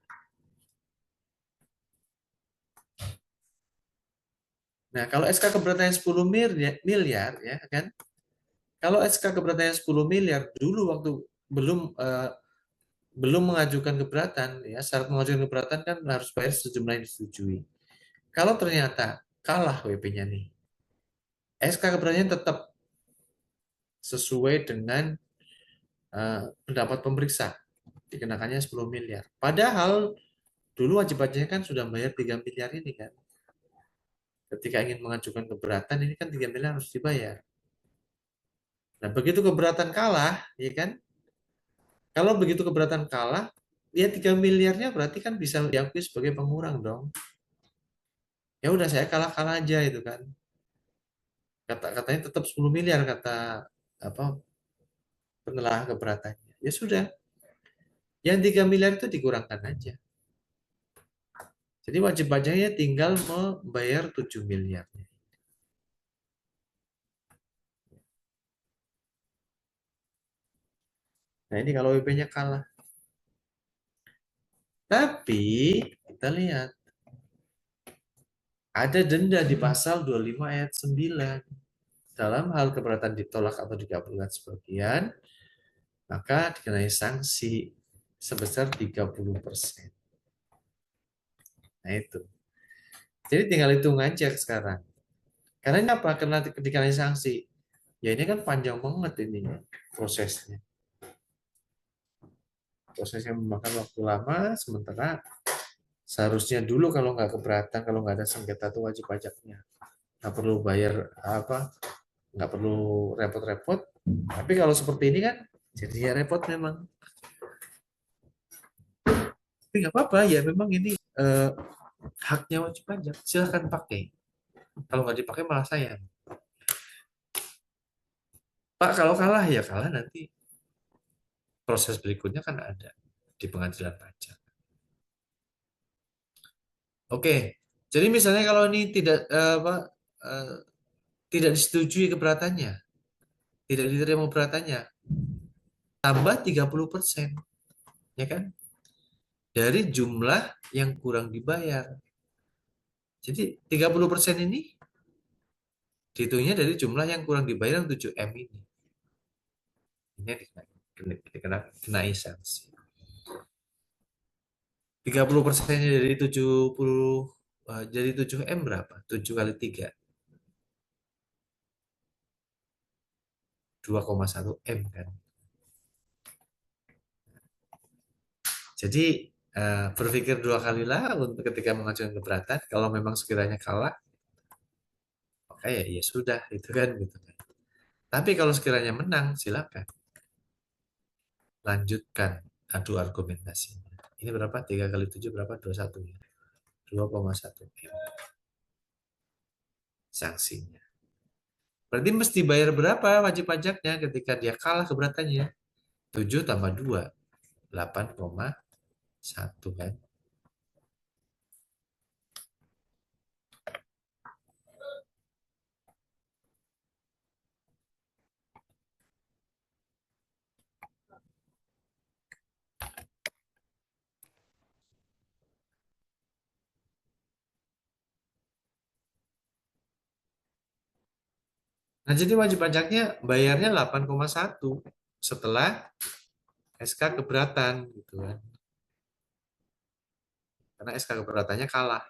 Nah, kalau SK keberatannya 10 miliar ya kan? Kalau SK keberatannya 10 miliar dulu waktu belum mengajukan keberatan ya, syarat mengajukan keberatan kan harus bayar sejumlah yang disetujui. Kalau ternyata kalah WP-nya nih, SK keberatannya tetap sesuai dengan pendapat pemeriksa, dikenakannya 10 miliar. Padahal dulu wajib pajaknya kan sudah bayar 3 miliar ini kan. Ketika ingin mengajukan keberatan ini kan 3 miliar harus dibayar. Nah, begitu keberatan kalah, ya kan? Kalau begitu keberatan kalah, ya 3 miliarnya berarti kan bisa diakui sebagai pengurang dong. Ya udah saya kalah-kalah aja itu kan. Katanya tetap 10 miliar kata apa penelaah keberatannya. Ya sudah, yang 3 miliar itu dikurangkan aja. Jadi wajib pajaknya tinggal membayar 7 miliar. Nah ini kalau WP-nya kalah. Tapi kita lihat ada denda di pasal 25 ayat 9. Dalam hal keberatan ditolak atau dikabulkan sebagian, maka dikenai sanksi sebesar 30%. Nah itu. Jadi tinggal hitung aja sekarang. Karena ini apa? Karena dikenai sanksi. Ya ini kan panjang banget ini prosesnya. Prosesnya memakan waktu lama, sementara seharusnya dulu kalau nggak keberatan, kalau nggak ada sengketa itu wajib pajaknya. Nggak perlu bayar apa, nggak perlu repot-repot. Tapi kalau seperti ini kan jadinya repot memang. Tapi nggak apa-apa ya, memang ini haknya wajib pajak. Silahkan pakai. Kalau nggak dipakai malah sayang. Pak, kalau kalah ya kalah, nanti proses berikutnya kan ada di pengadilan pajak. Oke, jadi misalnya kalau ini eh, tidak disetujui keberatannya, tidak diterima keberatannya, tambah 30%, ya kan? Dari jumlah yang kurang dibayar. Jadi 30% ini dihitungnya dari jumlah yang kurang dibayar yang 7M ini. Ini dikenai sanksi. 30%-nya dari 70 jadi 7M berapa? 7 kali 3, 2,1M kan. Jadi berpikir dua kali lah untuk ketika mengajukan keberatan. Kalau memang sekiranya kalah, maka ya sudah itu kan gitu kan. Tapi kalau sekiranya menang, silakan lanjutkan adu argumentasinya. Ini berapa? 3 kali 7 berapa? 21 ya. 2,1M sanksinya. Berarti mesti bayar berapa wajib pajaknya ketika dia kalah keberatannya? 7 tambah 2, 8,1 kan. Nah, jadi wajib pajaknya bayarnya 8,1 setelah SK keberatan gitu kan. Karena SK keberatannya kalah.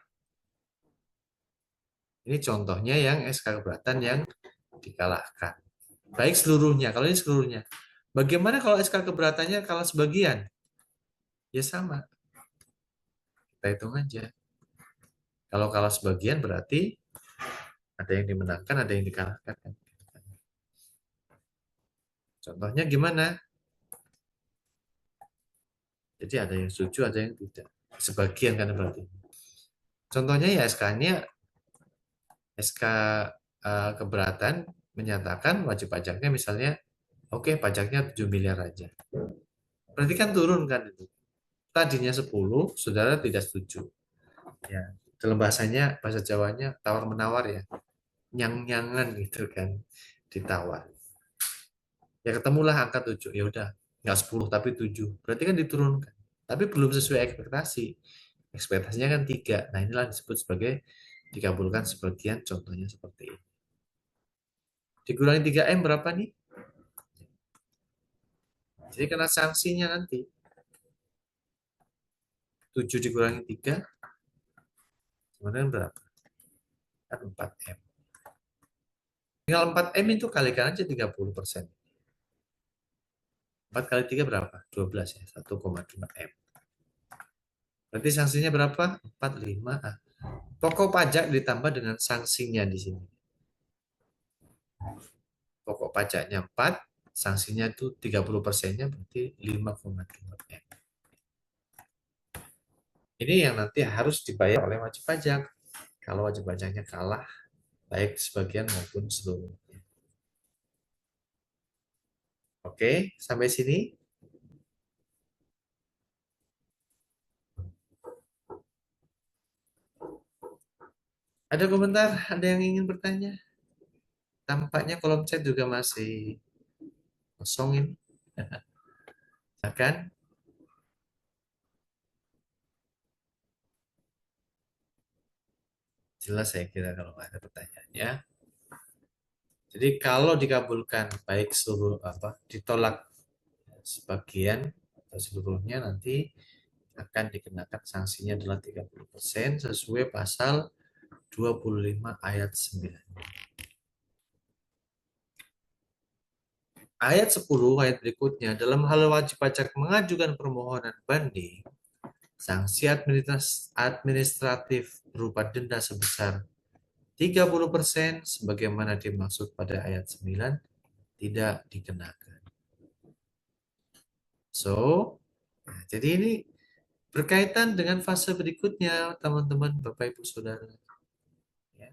Ini contohnya yang SK keberatan yang dikalahkan. Baik seluruhnya, kalau ini seluruhnya. Bagaimana kalau SK keberatannya kalah sebagian? Ya sama, kita hitung aja. Kalau kalah sebagian berarti ada yang dimenangkan, ada yang dikalahkan. Contohnya gimana? Jadi ada yang setuju, ada yang tidak. Sebagian kan berarti. Contohnya ya SK keberatan menyatakan wajib pajaknya misalnya, oke pajaknya 7 miliar aja. Berarti kan turun kan itu. Tadinya 10, saudara tidak setuju. Ya, dalam bahasanya, bahasa Jawanya tawar-menawar ya. Nyang-nyangan gitu kan, ditawar. Ya ketemulah angka 7, ya udah, nggak 10 tapi 7. Berarti kan diturunkan. Tapi belum sesuai ekspektasi. Ekspektasinya kan 3. Nah, inilah disebut sebagai dikabulkan sebagian, contohnya seperti ini. Dikurangi 3M berapa nih? Jadi kena sanksinya nanti. 7 dikurangi 3, kemudian berapa? Kan 4M. Tinggal 4M itu kalikan aja 30%. 4 kali 3 berapa? 12 ya, 1,2M. Berarti sanksinya berapa? 4, 5. Pokok pajak ditambah dengan sanksinya di sini. Pokok pajaknya 4, sanksinya itu 30%-nya berarti 5,2M. Ini yang nanti harus dibayar oleh wajib pajak. Kalau wajib pajaknya kalah, baik sebagian maupun seluruhnya. Oke, sampai sini. Ada komentar? Ada yang ingin bertanya? Tampaknya kolom chat juga masih kosong ini. Silakan. Jelas saya kira kalau ada pertanyaannya. Jadi kalau dikabulkan baik seluruh ditolak sebagian atau seluruhnya nanti akan dikenakan sanksinya adalah 30% sesuai pasal 25 ayat 9. Ayat 10 ayat berikutnya, dalam hal wajib pajak mengajukan permohonan banding, sanksi administratif berupa denda sebesar 30% sebagaimana dimaksud pada ayat 9 tidak dikenakan. So, jadi ini berkaitan dengan fase berikutnya, teman-teman, Bapak Ibu Saudara. Ya.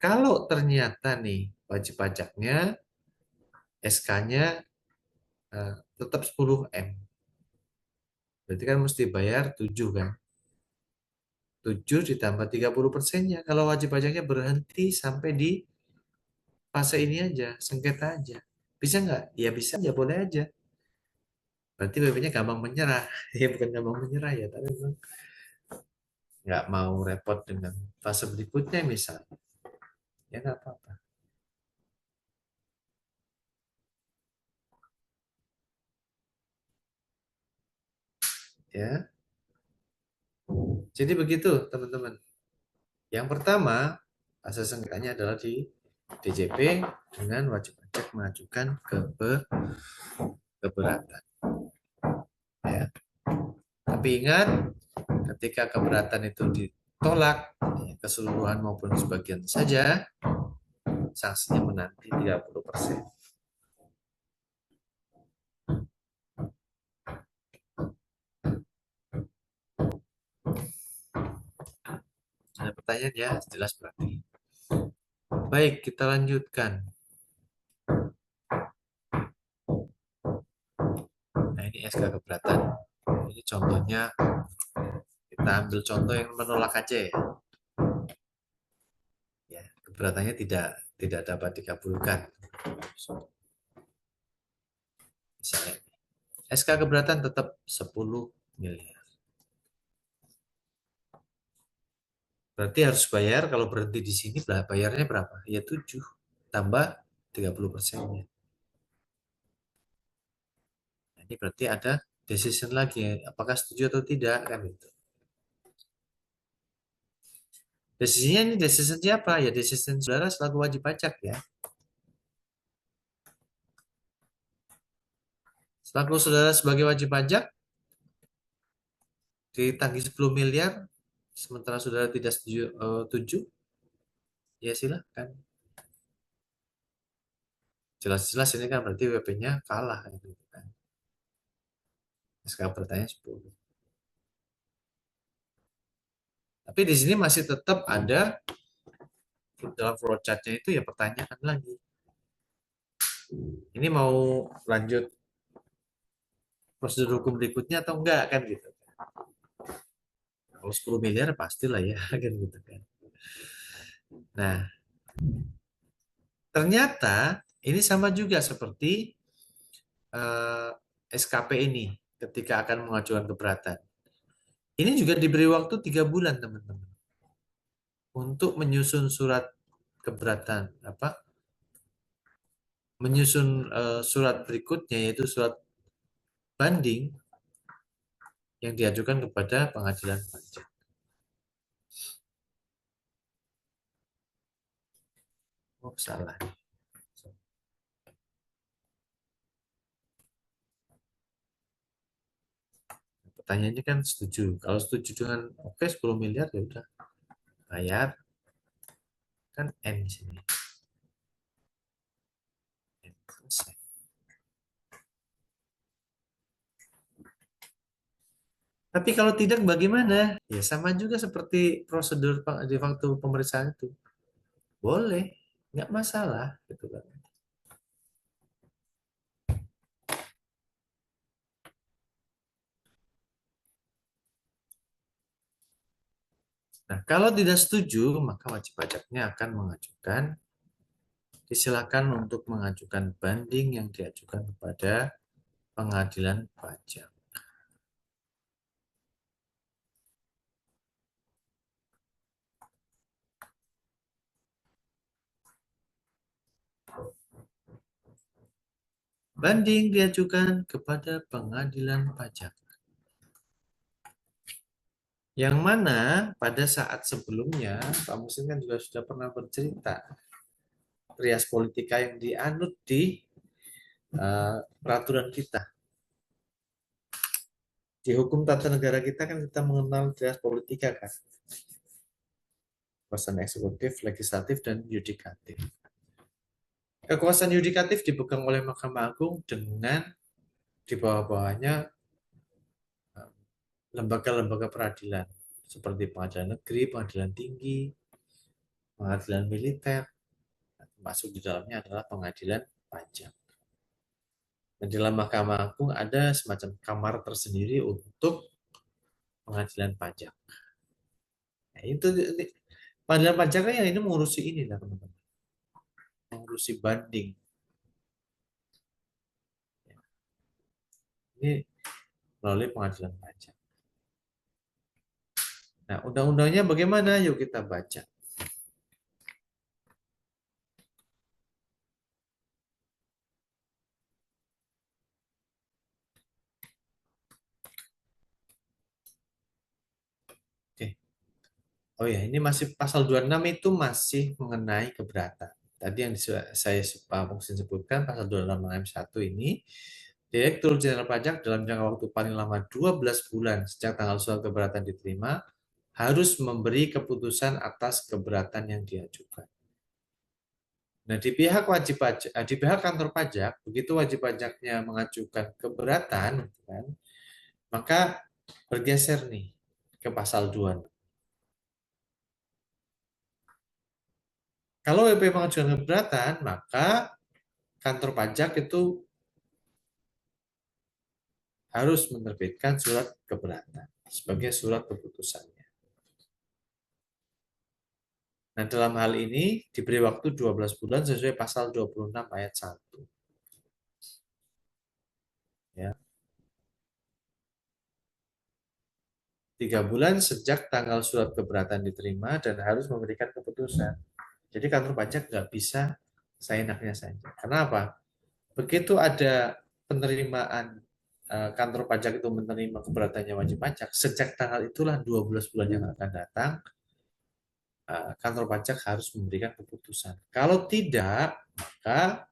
Kalau ternyata nih wajib pajaknya SK-nya tetap 10M. Berarti kan mesti bayar 7 kan. 7 ditambah 30%-nya. Kalau wajib pajaknya berhenti sampai di fase ini aja, sengketa aja. Bisa nggak? Ya bisa aja, boleh aja. Berarti BP-nya gampang menyerah. Ya bukan gampang menyerah ya, tapi memang nggak mau repot dengan fase berikutnya misalnya, ya nggak apa-apa. Ya, jadi begitu teman-teman. Yang pertama, fase sengketanya adalah di DJP dengan wajib pajak mengajukan keberatan. Ya. Tapi ingat, ketika keberatan itu ditolak, ya, keseluruhan maupun sebagian saja, sanksinya menanti 30%. Ada pertanyaan ya, jelas berarti. Baik, kita lanjutkan. Nah, ini SK keberatan. Ini contohnya, kita ambil contoh yang menolak aja ya. Ya, keberatannya tidak dapat dikabulkan. Misalnya, SK keberatan tetap 10 miliar. Berarti harus bayar, kalau berhenti di sini bayarnya berapa? Ya 7 tambah 30%-nya. Nah, ini berarti ada decision lagi, apakah setuju atau tidak kan itu. Decisionnya ini decision siapa? Ya decision saudara selaku wajib pajak ya. Selaku saudara sebagai wajib pajak ditagih 10 miliar, sementara saudara tidak setuju 7, ya silahkan. Jelas-jelas ini kan berarti WP-nya kalah gitu kan. SK bertanya 10. Tapi di sini masih tetap ada dalam flowchart-nya itu ya pertanyaan lagi. Ini mau lanjut prosedur hukum berikutnya atau enggak kan gitu. Kalau 10 miliar pastilah ya kan gitu kan. Nah, ternyata ini sama juga seperti SKP ini ketika akan mengajukan keberatan. Ini juga diberi waktu 3 bulan teman-teman untuk menyusun surat keberatan apa? Menyusun surat berikutnya yaitu surat banding yang diajukan kepada pengadilan pajak. Oh, salah. Pertanyaannya kan setuju. Kalau setuju dengan oke 10 miliar ya udah bayar kan N di sini. N, selesai. Tapi kalau tidak bagaimana? Ya sama juga seperti prosedur di waktu pemeriksaan itu. Boleh, nggak masalah gitu kan. Nah, kalau tidak setuju, maka wajib pajaknya akan mengajukan, disilakan untuk mengajukan banding yang diajukan kepada pengadilan pajak. Banding diajukan kepada pengadilan pajak. Yang mana pada saat sebelumnya, Pak Muslim kan juga sudah pernah bercerita trias politika yang dianut di peraturan kita. Di hukum tata negara kita kan kita mengenal trias politika kan. Kekuasaan eksekutif, legislatif, dan yudikatif. Kekuasaan yudikatif dipegang oleh Mahkamah Agung dengan di bawah-bawahnya lembaga-lembaga peradilan seperti pengadilan negeri, pengadilan tinggi, pengadilan militer, masuk di dalamnya adalah pengadilan pajak. Dan di dalam Mahkamah Agung ada semacam kamar tersendiri untuk pengadilan pajak. Nah, itu pengadilan pajaknya yang ini mengurusi ini lah teman-teman, mengurusi banding. Ini melalui pengadilan pajak. Nah, undang-undangnya bagaimana? Yuk kita baca. Oke. Oh ya, ini masih pasal 26 itu masih mengenai keberatan. Tadi yang saya Pak Muksin sebutkan pasal 26 ayat 1 ini, Direktur Jenderal Pajak dalam jangka waktu paling lama 12 bulan sejak tanggal surat keberatan diterima harus memberi keputusan atas keberatan yang diajukan. Nah, di pihak wajib pajak, di pihak kantor pajak, begitu wajib pajaknya mengajukan keberatan, kan, maka bergeser nih ke pasal 2. Kalau WP mengajukan keberatan, maka kantor pajak itu harus menerbitkan surat keberatan sebagai surat keputusannya. Nah, dalam hal ini diberi waktu 12 bulan sesuai pasal 26 ayat 1. Ya. 3 bulan sejak tanggal surat keberatan diterima dan harus memberikan keputusan. Jadi kantor pajak nggak bisa seenaknya saja. Kenapa? Begitu ada penerimaan kantor pajak itu menerima keberatannya wajib pajak, sejak tanggal itulah 12 bulan yang akan datang, kantor pajak harus memberikan keputusan. Kalau tidak, maka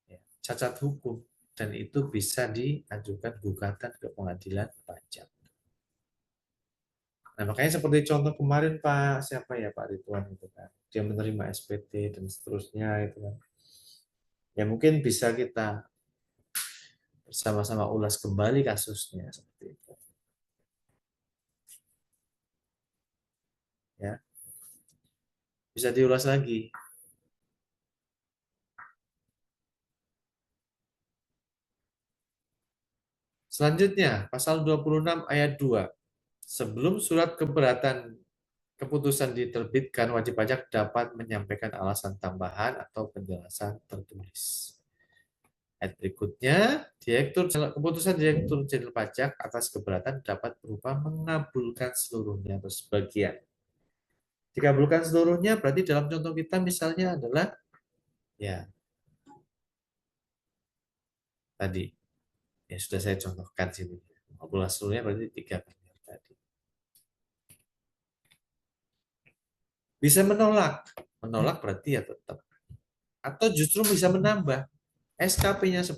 ya, cacat hukum dan itu bisa diajukan gugatan ke pengadilan pajak. Nah, makanya seperti contoh kemarin Pak, siapa ya Pak Ridwan itu kan, dia menerima SPT dan seterusnya itu kan. Ya mungkin bisa kita bersama-sama ulas kembali kasusnya seperti itu. Ya, bisa diulas lagi. Selanjutnya, pasal 26 ayat 2. Sebelum surat keberatan keputusan diterbitkan, wajib pajak dapat menyampaikan alasan tambahan atau penjelasan tertulis. Ayat berikutnya, keputusan Direktur Jenderal Pajak atas keberatan dapat berupa mengabulkan seluruhnya atau sebagian. Dikabulkan seluruhnya berarti dalam contoh kita misalnya adalah ya tadi ya sudah saya contohkan sini. Mengabulkan seluruhnya berarti 3 miliar tadi. Bisa menolak. Menolak berarti ya tetap. Atau justru bisa menambah. SKP-nya 10,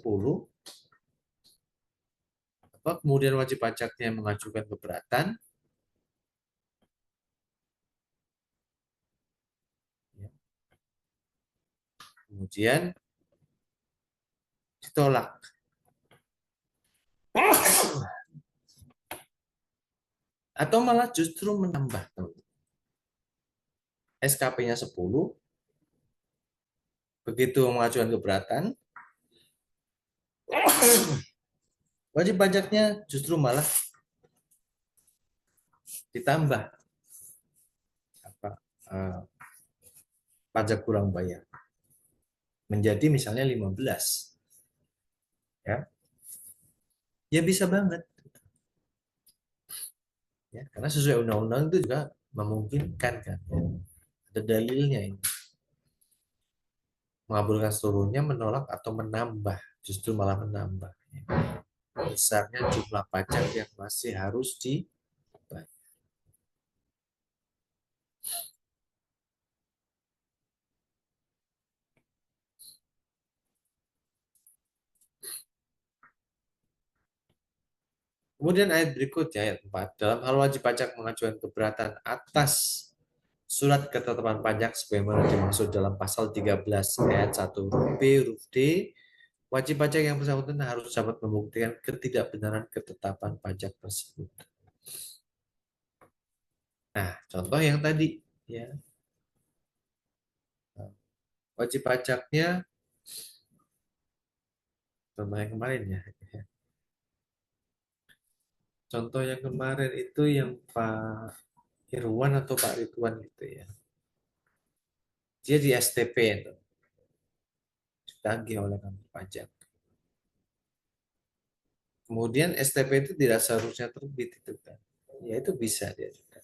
kemudian wajib pajaknya mengajukan keberatan, ya, kemudian ditolak. Atau malah justru menambah. SKP-nya 10, begitu mengajukan keberatan, wajib pajaknya justru malah ditambah apa, pajak kurang bayar menjadi misalnya 15, ya ya bisa banget ya karena sesuai undang-undang itu juga memungkinkan kan ya. Ada dalilnya ini, mengabulkan seluruhnya, menolak atau menambah, justru malah menambah ya. Besarnya jumlah pajak yang masih harus dibayar. Kemudian ayat berikutnya, ayat 4. Dalam hal wajib pajak mengajukan keberatan atas surat ketetapan pajak sebagaimana dimaksud dalam pasal 13 ayat 1 B huruf D, wajib pajak yang bersangkutan harus dapat membuktikan ketidakbenaran ketetapan pajak tersebut. Nah, contoh yang tadi, ya, wajib pajaknya, contoh yang kemarin ya, contoh yang kemarin itu yang Pak Irwan atau Pak Ridwan gitu ya, dia di STP itu ditagih oleh kantor pajak. Kemudian STP itu tidak seharusnya terbit itu kan. ya itu bisa diajukan.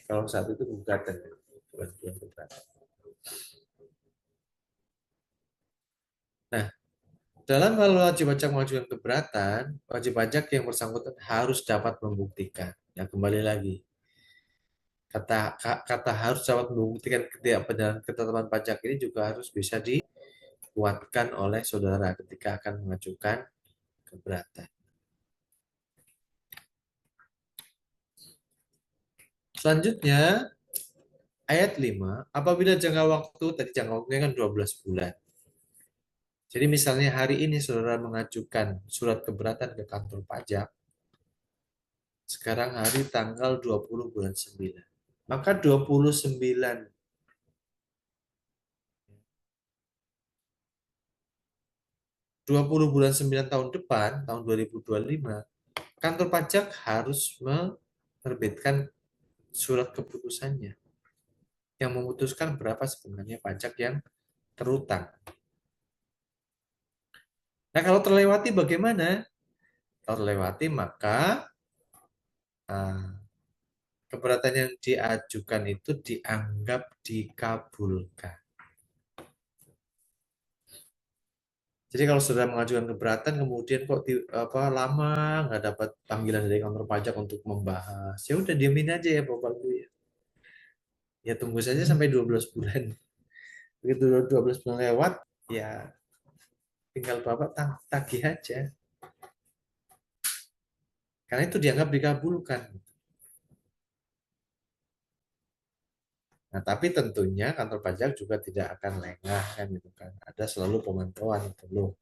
Kalau satu itu gugatan, bukan keberatan. Nah, dalam hal wajib pajak mengajukan keberatan, wajib pajak yang bersangkutan harus dapat membuktikan. Ya, kembali lagi, kata kata harus dapat membuktikan ketidakbenaran ketetapan pajak ini juga harus bisa dikuatkan oleh saudara ketika akan mengajukan keberatan. Selanjutnya, ayat 5, apabila jangka waktu, tadi jangka waktunya kan 12 bulan. Jadi misalnya hari ini saudara mengajukan surat keberatan ke kantor pajak, sekarang hari tanggal 20 bulan 9. Maka 20 bulan 9 tahun depan, tahun 2025, kantor pajak harus menerbitkan surat keputusannya yang memutuskan berapa sebenarnya pajak yang terutang. Nah, kalau terlewati bagaimana? Terlewati maka ah, keberatan yang diajukan itu dianggap dikabulkan. Jadi kalau sudah mengajukan keberatan kemudian kok lama nggak dapat panggilan dari kantor pajak untuk membahas, ya udah diamin aja ya Bapak Ibu ya. Ya tunggu saja sampai 12 bulan. Begitu 12 bulan lewat, ya tinggal Bapak tagih aja. Karena itu dianggap dikabulkan. Nah, tapi tentunya kantor pajak juga tidak akan lengah kan gitu kan. Ada selalu pemantauan itu loh.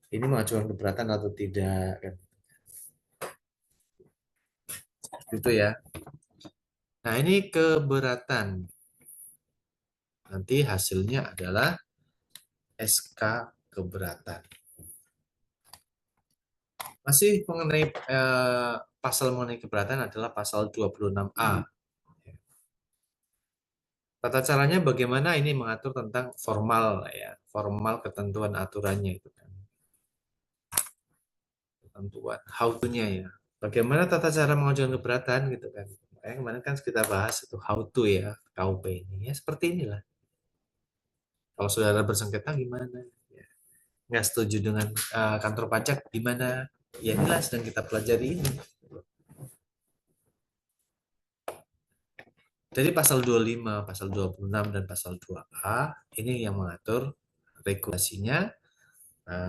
Ini mengajukan keberatan atau tidak kan. Gitu ya. Nah, ini keberatan. Nanti hasilnya adalah SK keberatan. Masih mengenai pasal mengenai keberatan adalah pasal 26A. Tata caranya bagaimana ini mengatur tentang formal ya, formal ketentuan aturannya itu kan. Ketentuan how to-nya ya. Bagaimana tata cara mengajukan keberatan gitu kan. Kemarin kan kita bahas itu how to ya, KUP ini. Ya seperti inilah. Kalau saudara bersengketa gimana? Ya. Nggak setuju dengan kantor pajak gimana? Ya inilah sedang kita pelajari ini. Jadi pasal 25, pasal 26, dan pasal 2A ini yang mengatur regulasinya,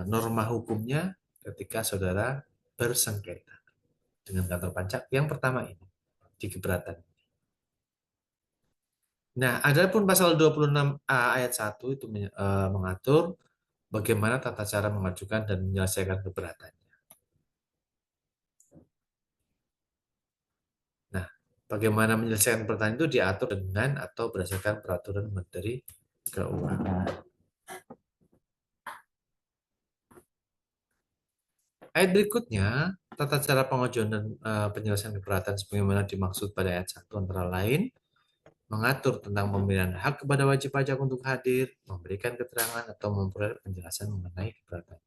norma hukumnya ketika saudara bersengketa dengan kantor pajak yang pertama ini di keberatan. Nah, adapun pasal 26A ayat 1 itu mengatur bagaimana tata cara mengajukan dan menyelesaikan keberatan. Nah, bagaimana menyelesaikan keberatan itu diatur dengan atau berdasarkan peraturan Menteri Keuangan. Ayat berikutnya, tata cara pengajuan dan penyelesaian keberatan sebagaimana dimaksud pada ayat 1 antara lain mengatur tentang pemberian hak kepada wajib pajak untuk hadir, memberikan keterangan atau memperoleh penjelasan mengenai keberatan.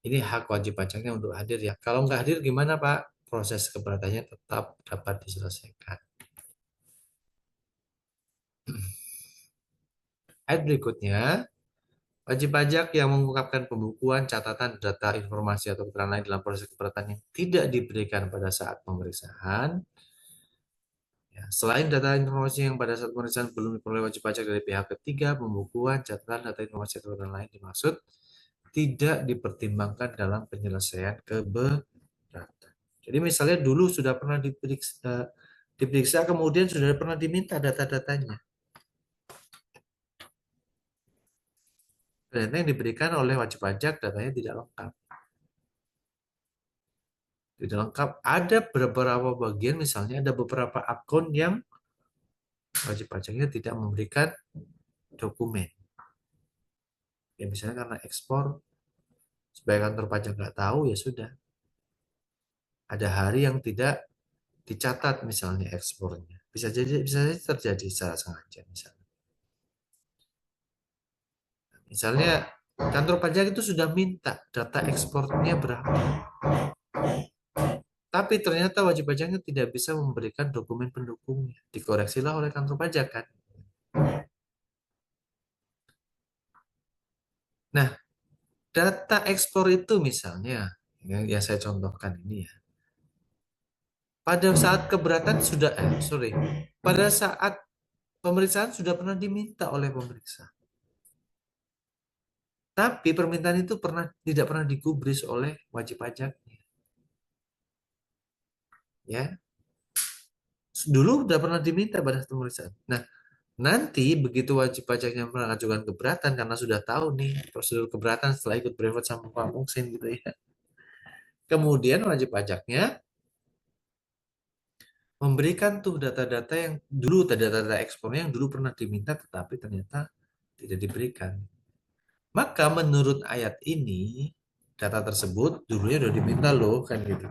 Ini hak wajib pajaknya untuk hadir ya. Kalau nggak hadir gimana Pak? Proses keberatannya tetap dapat diselesaikan. Ayat berikutnya, wajib pajak yang mengungkapkan pembukuan, catatan, data, informasi, atau keterangan lain dalam proses keberatan yang tidak diberikan pada saat pemeriksaan. Ya, selain data informasi yang pada saat pemeriksaan belum diperoleh wajib pajak dari pihak ketiga, pembukuan, catatan, data, informasi, atau keterangan lain dimaksud tidak dipertimbangkan dalam penyelesaian keberatan. Jadi misalnya dulu sudah pernah diperiksa kemudian sudah pernah diminta data-datanya. Ternyata yang diberikan oleh wajib pajak datanya tidak lengkap. Tidak lengkap. Ada beberapa bagian, misalnya ada beberapa akun yang wajib pajaknya tidak memberikan dokumen. Ya misalnya karena ekspor, supaya kantor pajak nggak tahu ya sudah. Ada hari yang tidak dicatat misalnya ekspornya. Bisa jadi terjadi secara sengaja misalnya. Misalnya kantor pajak itu sudah minta data ekspornya berapa, Tapi ternyata wajib pajaknya tidak bisa memberikan dokumen pendukungnya. Dikoreksilah oleh kantor pajak kan. Nah, data ekspor itu misalnya, yang saya contohkan ini ya. Pada saat keberatan sudah, sorry, pada saat pemeriksaan sudah pernah diminta oleh pemeriksa. Tapi permintaan itu tidak pernah digubris oleh wajib pajak. Ya, dulu sudah pernah diminta pada saat pemeriksaan. Nah, nanti begitu wajib pajaknya mengajukan keberatan karena sudah tahu nih prosedur keberatan setelah ikut brevet sama Pak Muksin gitu ya. Kemudian wajib pajaknya memberikan tuh data-data yang dulu, data-data ekspornya yang dulu pernah diminta tetapi ternyata tidak diberikan. Maka menurut ayat ini data tersebut dulunya udah diminta loh kan gitu.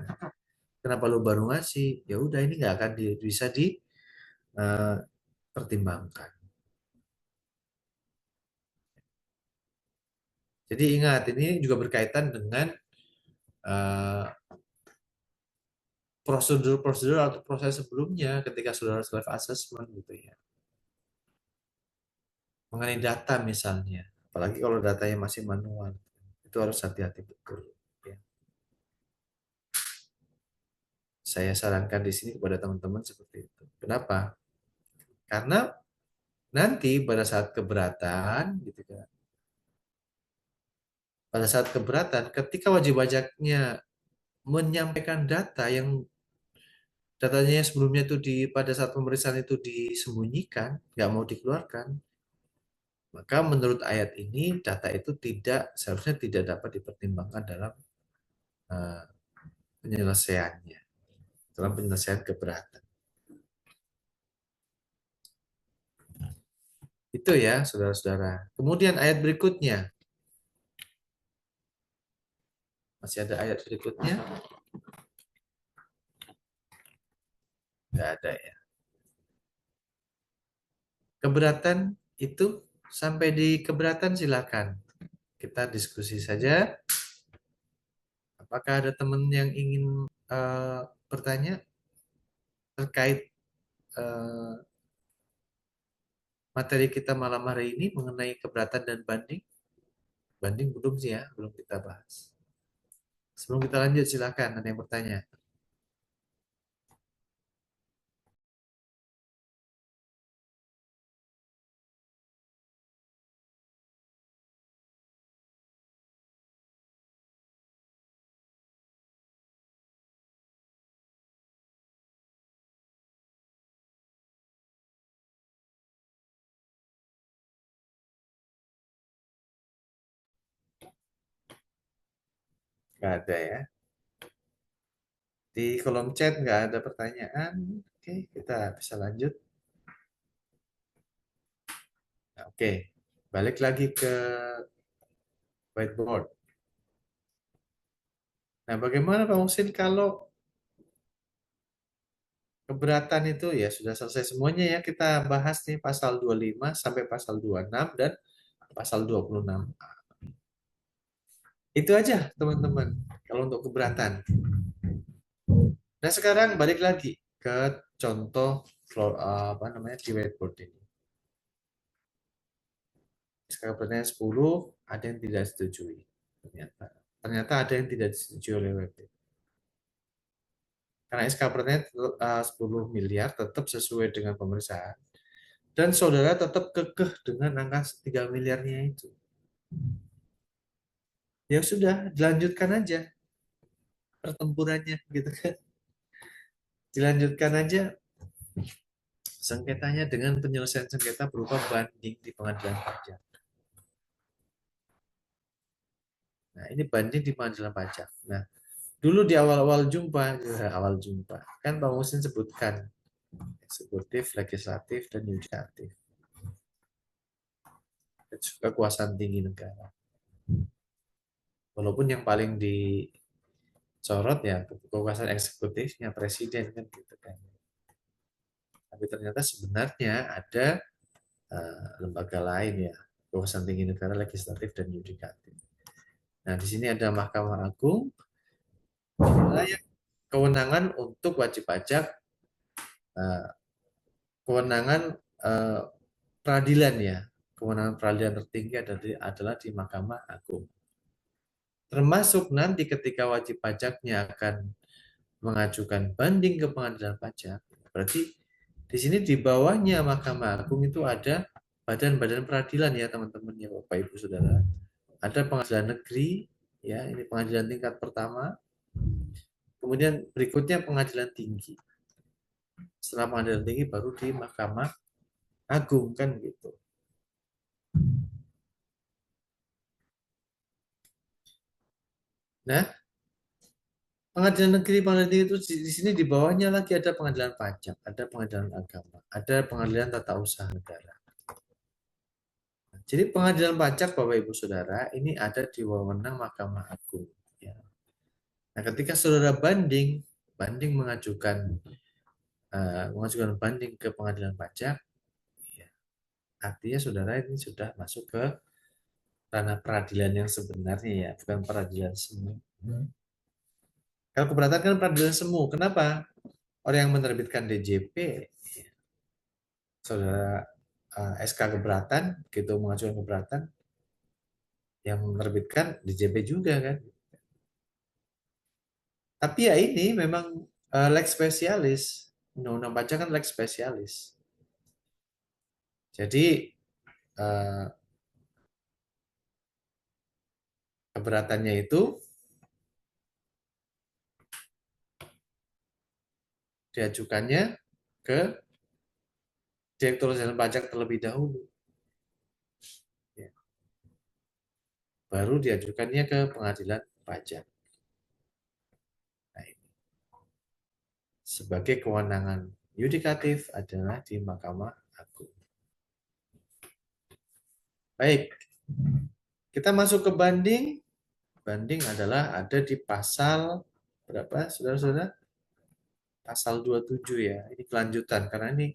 Kenapa lo baru ngasih? Ya udah ini nggak akan bisa dipertimbangkan. Jadi ingat ini juga berkaitan dengan eh, prosedur-prosedur atau proses sebelumnya ketika saudara self assessment gitu ya. Mengenai data misalnya, apalagi kalau datanya masih manual, itu harus hati-hati betul. Ya. Saya sarankan di sini kepada teman-teman seperti itu. Kenapa? Karena nanti pada saat keberatan, gitu kan, pada saat keberatan, ketika wajib pajaknya menyampaikan data yang datanya sebelumnya itu pada saat pemeriksaan itu disembunyikan, nggak mau dikeluarkan, maka menurut ayat ini data itu seharusnya tidak dapat dipertimbangkan dalam eh, penyelesaiannya, dalam penyelesaian keberatan. Itu ya, saudara-saudara. Kemudian ayat berikutnya, masih ada ayat berikutnya? Nggak ada ya. Keberatan itu sampai di keberatan silakan. Kita diskusi saja. Apakah ada teman yang ingin bertanya terkait eh, materi kita malam hari ini mengenai keberatan dan banding? Banding belum sih ya, belum kita bahas. Sebelum kita lanjut, silakan ada yang bertanya. Nggak ada ya. Di kolom chat nggak ada pertanyaan. Oke, kita bisa lanjut. Nah, oke, balik lagi ke whiteboard. Nah, bagaimana Pak Musin kalau keberatan itu ya sudah selesai semuanya ya, kita bahas nih pasal 25 sampai pasal 26 dan pasal 26. Itu aja teman-teman kalau untuk keberatan. Nah, sekarang balik lagi ke contoh apa namanya di whiteboard ini. Sekarang pertanyaan 10 ada yang tidak disetujui. Ternyata ada yang tidak disetujui oleh WP. Karena SK pertanyaan 10 miliar tetap sesuai dengan pemeriksaan. Dan saudara tetap kekeh dengan angka 3 miliarnya itu. Ya sudah, dilanjutkan aja pertempurannya gitu kan. Dilanjutkan aja sengketanya dengan penyelesaian sengketa berupa banding di pengadilan pajak. Nah, ini banding di pengadilan pajak. Nah, dulu di awal-awal jumpa, kan Pak Musin sebutkan eksekutif, legislatif, dan yudikatif. Kekuasaan tinggi negara. Walaupun yang paling disorot ya kekuasaan eksekutifnya presiden kan gitu kan. Tapi ternyata sebenarnya ada lembaga lain ya, kekuasaan tinggi negara, legislatif dan yudikatif. Nah, di sini ada Mahkamah Agung, wilayah kewenangan untuk wajib pajak, eh, kewenangan eh, peradilan ya. Kewenangan peradilan tertinggi adalah di Mahkamah Agung. Termasuk nanti ketika wajib pajaknya akan mengajukan banding ke pengadilan pajak, berarti di sini di bawahnya Mahkamah Agung itu ada badan-badan peradilan ya teman-teman ya Bapak Ibu Saudara. Ada pengadilan negeri ya, ini pengadilan tingkat pertama. Kemudian berikutnya pengadilan tinggi. Setelah pengadilan tinggi baru di Mahkamah Agung kan gitu. Nah, pengadilan negeri, pengadilan tinggi itu di sini di bawahnya lagi ada pengadilan pajak, ada pengadilan agama, ada pengadilan tata usaha negara. Jadi pengadilan pajak Bapak Ibu Saudara ini ada di wewenang Mahkamah Agung. Ya. Nah, ketika saudara banding mengajukan banding ke pengadilan pajak, ya, artinya saudara ini sudah masuk ke ranah peradilan yang sebenarnya ya, bukan peradilan semu. Kalau keberatan kan peradilan semu. Kenapa? Orang yang menerbitkan DJP, saudara SK keberatan, gitu mengajukan keberatan, yang menerbitkan DJP juga kan. Tapi ya ini memang lex spesialis. Undang-undang pajak kan lex spesialis. Jadi eh, keberatannya itu diajukannya ke Direktur Jenderal Pajak terlebih dahulu. Ya. Baru diajukannya ke pengadilan pajak. Nah, ini. Sebagai kewenangan yudikatif adalah di Mahkamah Agung. Baik, kita masuk ke banding. Banding adalah ada di pasal berapa, saudara-saudara? Pasal 27 ya. Ini kelanjutan karena ini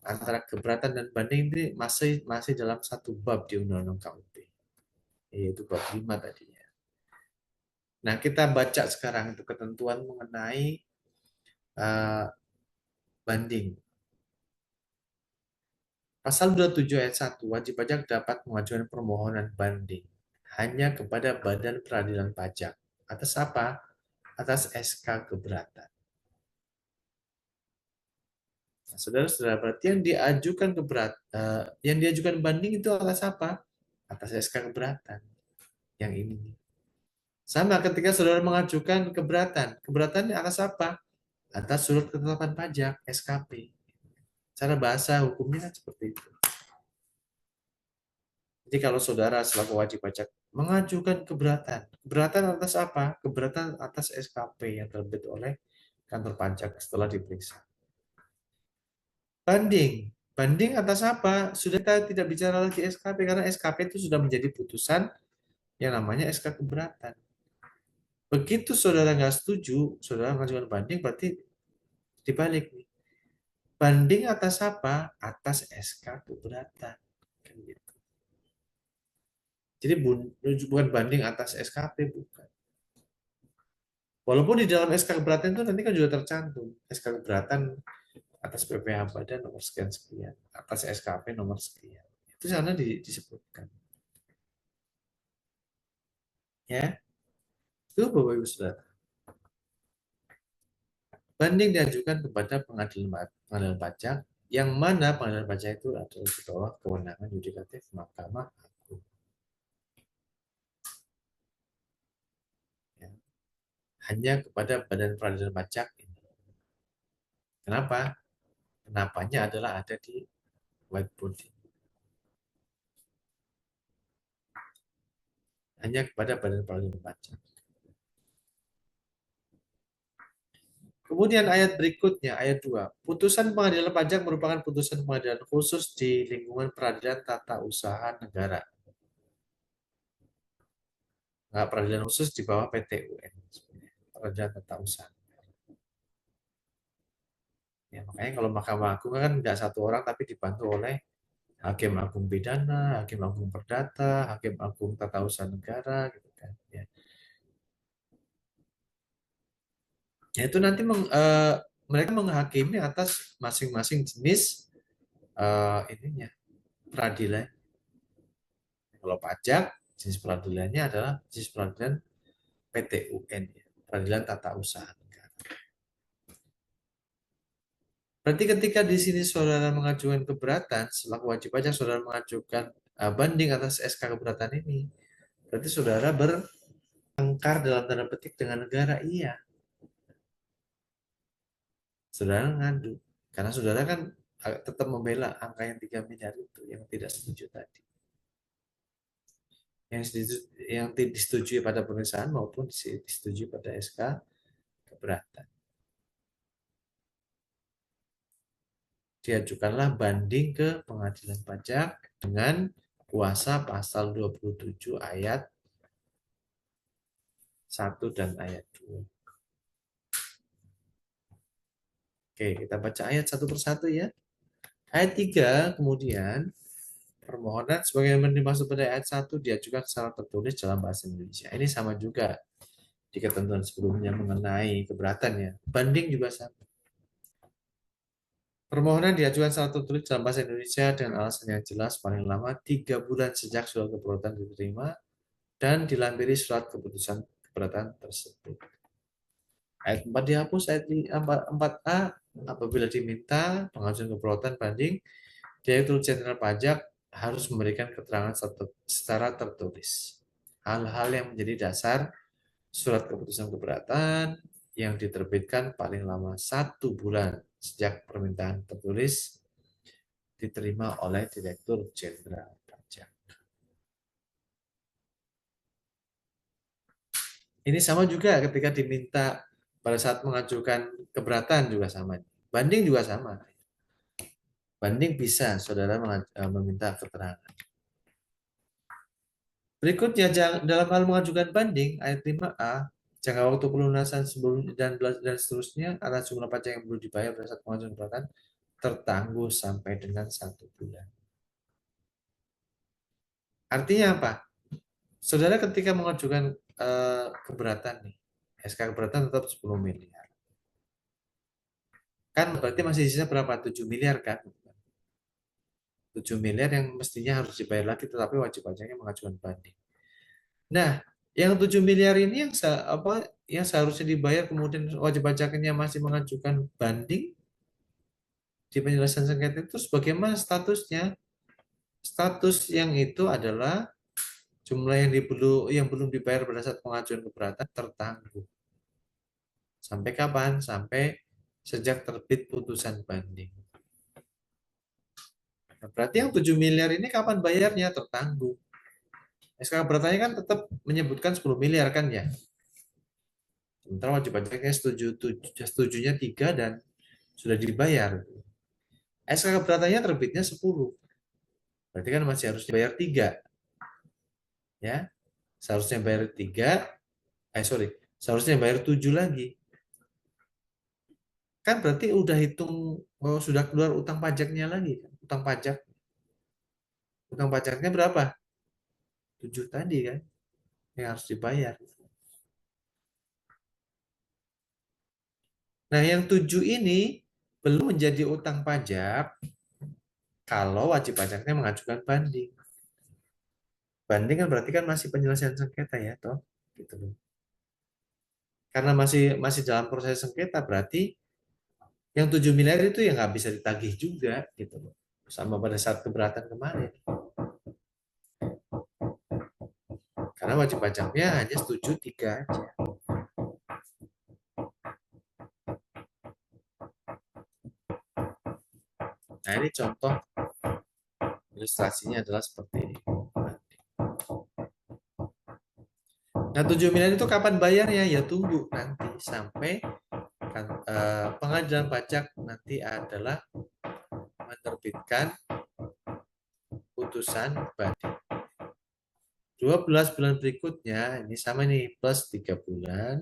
antara keberatan dan banding ini masih dalam satu bab di Undang-Undang KUP. Yaitu bab 5 tadinya. Nah, kita baca sekarang itu ketentuan mengenai banding. Pasal 27 ayat 1, wajib pajak dapat mengajukan permohonan banding hanya kepada Badan Peradilan Pajak. Atas apa? Atas SK keberatan. Nah, saudara-saudara, berarti yang diajukan banding itu atas apa? Atas SK keberatan. Yang ini. Sama ketika saudara mengajukan keberatan. Keberatan atas apa? Atas surat ketetapan pajak, SKP. Cara bahasa hukumnya kan seperti itu. Jadi kalau saudara selaku wajib pajak mengajukan keberatan, keberatan atas apa? Keberatan atas SKP yang terbit oleh kantor pajak setelah diperiksa. Banding, banding atas apa? Sudah kita tidak bicara lagi SKP karena SKP itu sudah menjadi putusan yang namanya SK keberatan. Begitu saudara nggak setuju, saudara mengajukan banding berarti dibalik nih. Banding atas apa? Atas SK keberatan. Kan gitu. Jadi bukan banding atas SKP, bukan. Walaupun di dalam SK keberatan itu nanti kan juga tercantum SK keberatan atas PPh Badan nomor sekian-sekian, atas SKP nomor sekian. Itu sana disebutkan. Ya, itu Bapak Ibu Saudara. Banding diajukan kepada pengadilan pajak, yang mana pengadilan pajak itu adalah di bawah kewenangan yudikatif Mahkamah Agung. Ya. Hanya kepada Badan Peradilan Pajak ini. Kenapa? Kenapanya adalah ada di whiteboard ini. Hanya kepada Badan Peradilan Pajak. Kemudian ayat berikutnya, ayat 2. Putusan pengadilan pajak merupakan putusan pengadilan khusus di lingkungan peradilan tata usaha negara. Nah, peradilan khusus di bawah PT UN. Peradilan tata usaha. Ya, makanya kalau Mahkamah Agung kan nggak satu orang tapi dibantu oleh Hakim Agung Pidana, Hakim Agung Perdata, Hakim Agung Tata Usaha Negara, gitu kan. Ya. Ya, itu nanti mereka menghakimi atas masing-masing jenis ininya peradilan. Kalau pajak, jenis peradilannya adalah jenis peradilan PTUN, ya, Peradilan Tata Usaha Negara. Berarti ketika di sini saudara mengajukan keberatan, selaku wajib pajak saudara mengajukan banding atas SK keberatan ini, berarti saudara bertengkar dalam tanda petik dengan negara, iya. Saudara ngadu. Karena saudara kan tetap membela angka yang 3 miliar itu, yang tidak setuju tadi. Yang disetujui pada pemeriksaan maupun disetujui pada SK keberatan. Diajukanlah banding ke pengadilan pajak dengan kuasa pasal 27 ayat 1 dan ayat 2. Oke, kita baca ayat satu persatu ya. Ayat 3 kemudian permohonan sebagaimana dimaksud pada ayat 1 diajukan secara tertulis dalam bahasa Indonesia. Ini sama juga di ketentuan sebelumnya mengenai keberatannya. Banding juga sama. Permohonan diajukan secara tertulis dalam bahasa Indonesia dengan alasan yang jelas paling lama 3 bulan sejak surat keberatan diterima dan dilampiri surat keputusan keberatan tersebut. Ayat 4 dihapus, ayat 4A apabila diminta pengajuan keberatan banding, Direktur Jenderal Pajak harus memberikan keterangan secara tertulis. Hal-hal yang menjadi dasar surat keputusan keberatan yang diterbitkan paling lama 1 bulan sejak permintaan tertulis diterima oleh Direktur Jenderal Pajak. Ini sama juga ketika diminta pada saat mengajukan keberatan juga sama. Banding juga sama. Banding bisa saudara meminta keterangan. Berikutnya dalam hal mengajukan banding ayat 5A, jangka waktu pelunasan sebelum dan seterusnya atas jumlah pajak yang perlu dibayar pada saat pengajuan keberatan tertangguh sampai dengan 1 bulan. Artinya apa? Saudara ketika mengajukan keberatan nih, SK keberatan tetap 10 miliar. Kan berarti masih sisa berapa? 7 miliar kan? 7 miliar yang mestinya harus dibayar lagi tetapi wajib pajaknya mengajukan banding. Nah, yang 7 miliar ini yang seharusnya dibayar kemudian wajib pajaknya masih mengajukan banding di penyelesaian sengketa itu bagaimana statusnya? Status yang itu adalah jumlah yang belum dibayar pada saat pengajuan keberatan tertangguh. Sampai kapan? Sampai sejak terbit putusan banding. Nah, berarti yang 7 miliar ini kapan bayarnya? Tertangguh. SK keberatannya kan tetap menyebutkan 10 miliar kan ya. Sementara wajib pajaknya setujunya 3 dan sudah dibayar. SK keberatannya terbitnya 10. Berarti kan masih harus dibayar 3. Ya. Seharusnya bayar 3, seharusnya bayar 7 lagi. Kan berarti udah hitung sudah keluar utang pajaknya lagi, utang pajak. Utang pajaknya berapa? 7 tadi kan yang harus dibayar. Nah, yang 7 ini belum menjadi utang pajak kalau wajib pajaknya mengajukan banding. Banding kan berarti kan masih penyelesaian sengketa ya, toh. Gitu loh. Karena masih dalam proses sengketa berarti yang 7 miliar itu ya nggak bisa ditagih juga gitu loh. Sama pada saat keberatan kemarin. Karena wajib pajaknya hanya setuju 3 aja. Nah, ini contoh ilustrasinya adalah seperti ini. Nah, 7 miliar itu kapan bayarnya? Ya tunggu nanti sampai pengadilan pajak nanti adalah menerbitkan putusan banding. 12 bulan berikutnya, ini sama nih, plus 3 bulan.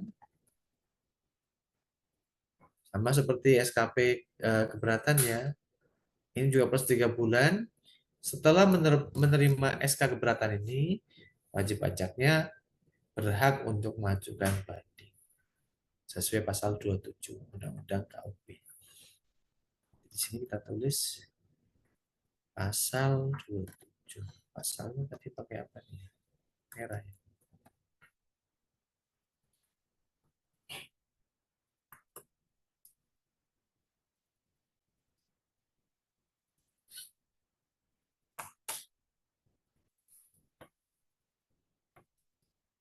Sama seperti SKP keberatan ya. Ini juga plus 3 bulan. Setelah menerima SK keberatan ini, wajib pajaknya berhak untuk mengajukan banding. sesuai pasal 27 Undang-Undang KUP. Di sini kita tulis pasal 27. Pasalnya tadi pakai apa nih? Merah ya.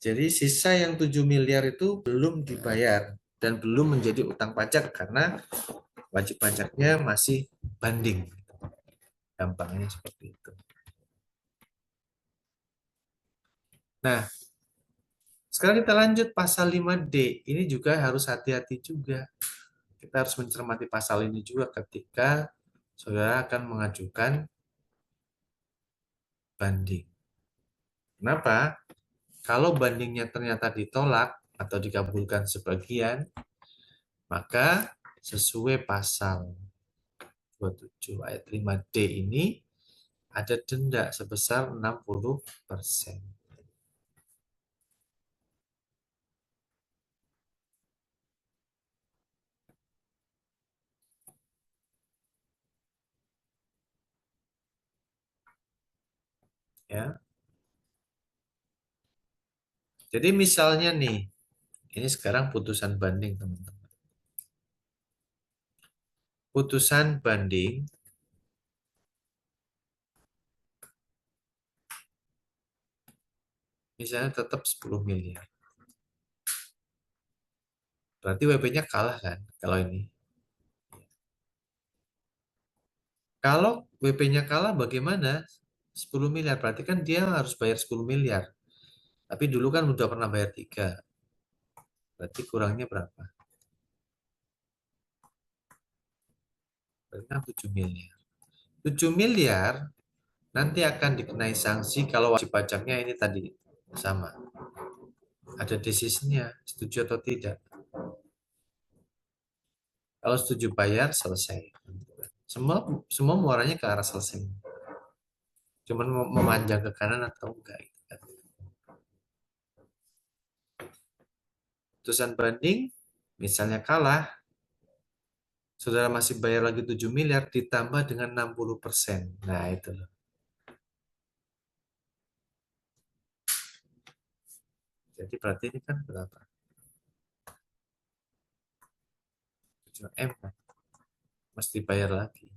Jadi sisa yang 7 miliar itu belum dibayar dan belum menjadi utang pajak karena wajib pajaknya masih banding. Gampangnya seperti itu. Nah, sekarang kita lanjut pasal 5D. Ini juga harus hati-hati juga. Kita harus mencermati pasal ini juga ketika saudara akan mengajukan banding. Kenapa? Kalau bandingnya ternyata ditolak atau dikabulkan sebagian, maka sesuai pasal 27 ayat 5D ini ada denda sebesar 60%. Ya. Jadi misalnya nih, ini sekarang putusan banding, teman-teman. Putusan banding misalnya tetap 10 miliar. Berarti WP-nya kalah kan kalau ini. Kalau WP-nya kalah bagaimana? 10 miliar, berarti kan dia harus bayar 10 miliar. Tapi dulu kan udah pernah bayar 3. Berarti kurangnya berapa? Berarti kan 7 miliar. 7 miliar nanti akan dikenai sanksi kalau wajib pajaknya ini tadi sama. Ada desisnya, setuju atau tidak. Kalau setuju bayar, selesai. Semua semua muaranya ke arah selesai. Cuman memanjang ke kanan atau enggak. Gitu kan. Putusan banding, misalnya kalah, saudara masih bayar lagi 7 miliar ditambah dengan 60%. Nah, itu loh. Jadi berarti ini kan berapa? 7M kan? Mesti bayar lagi.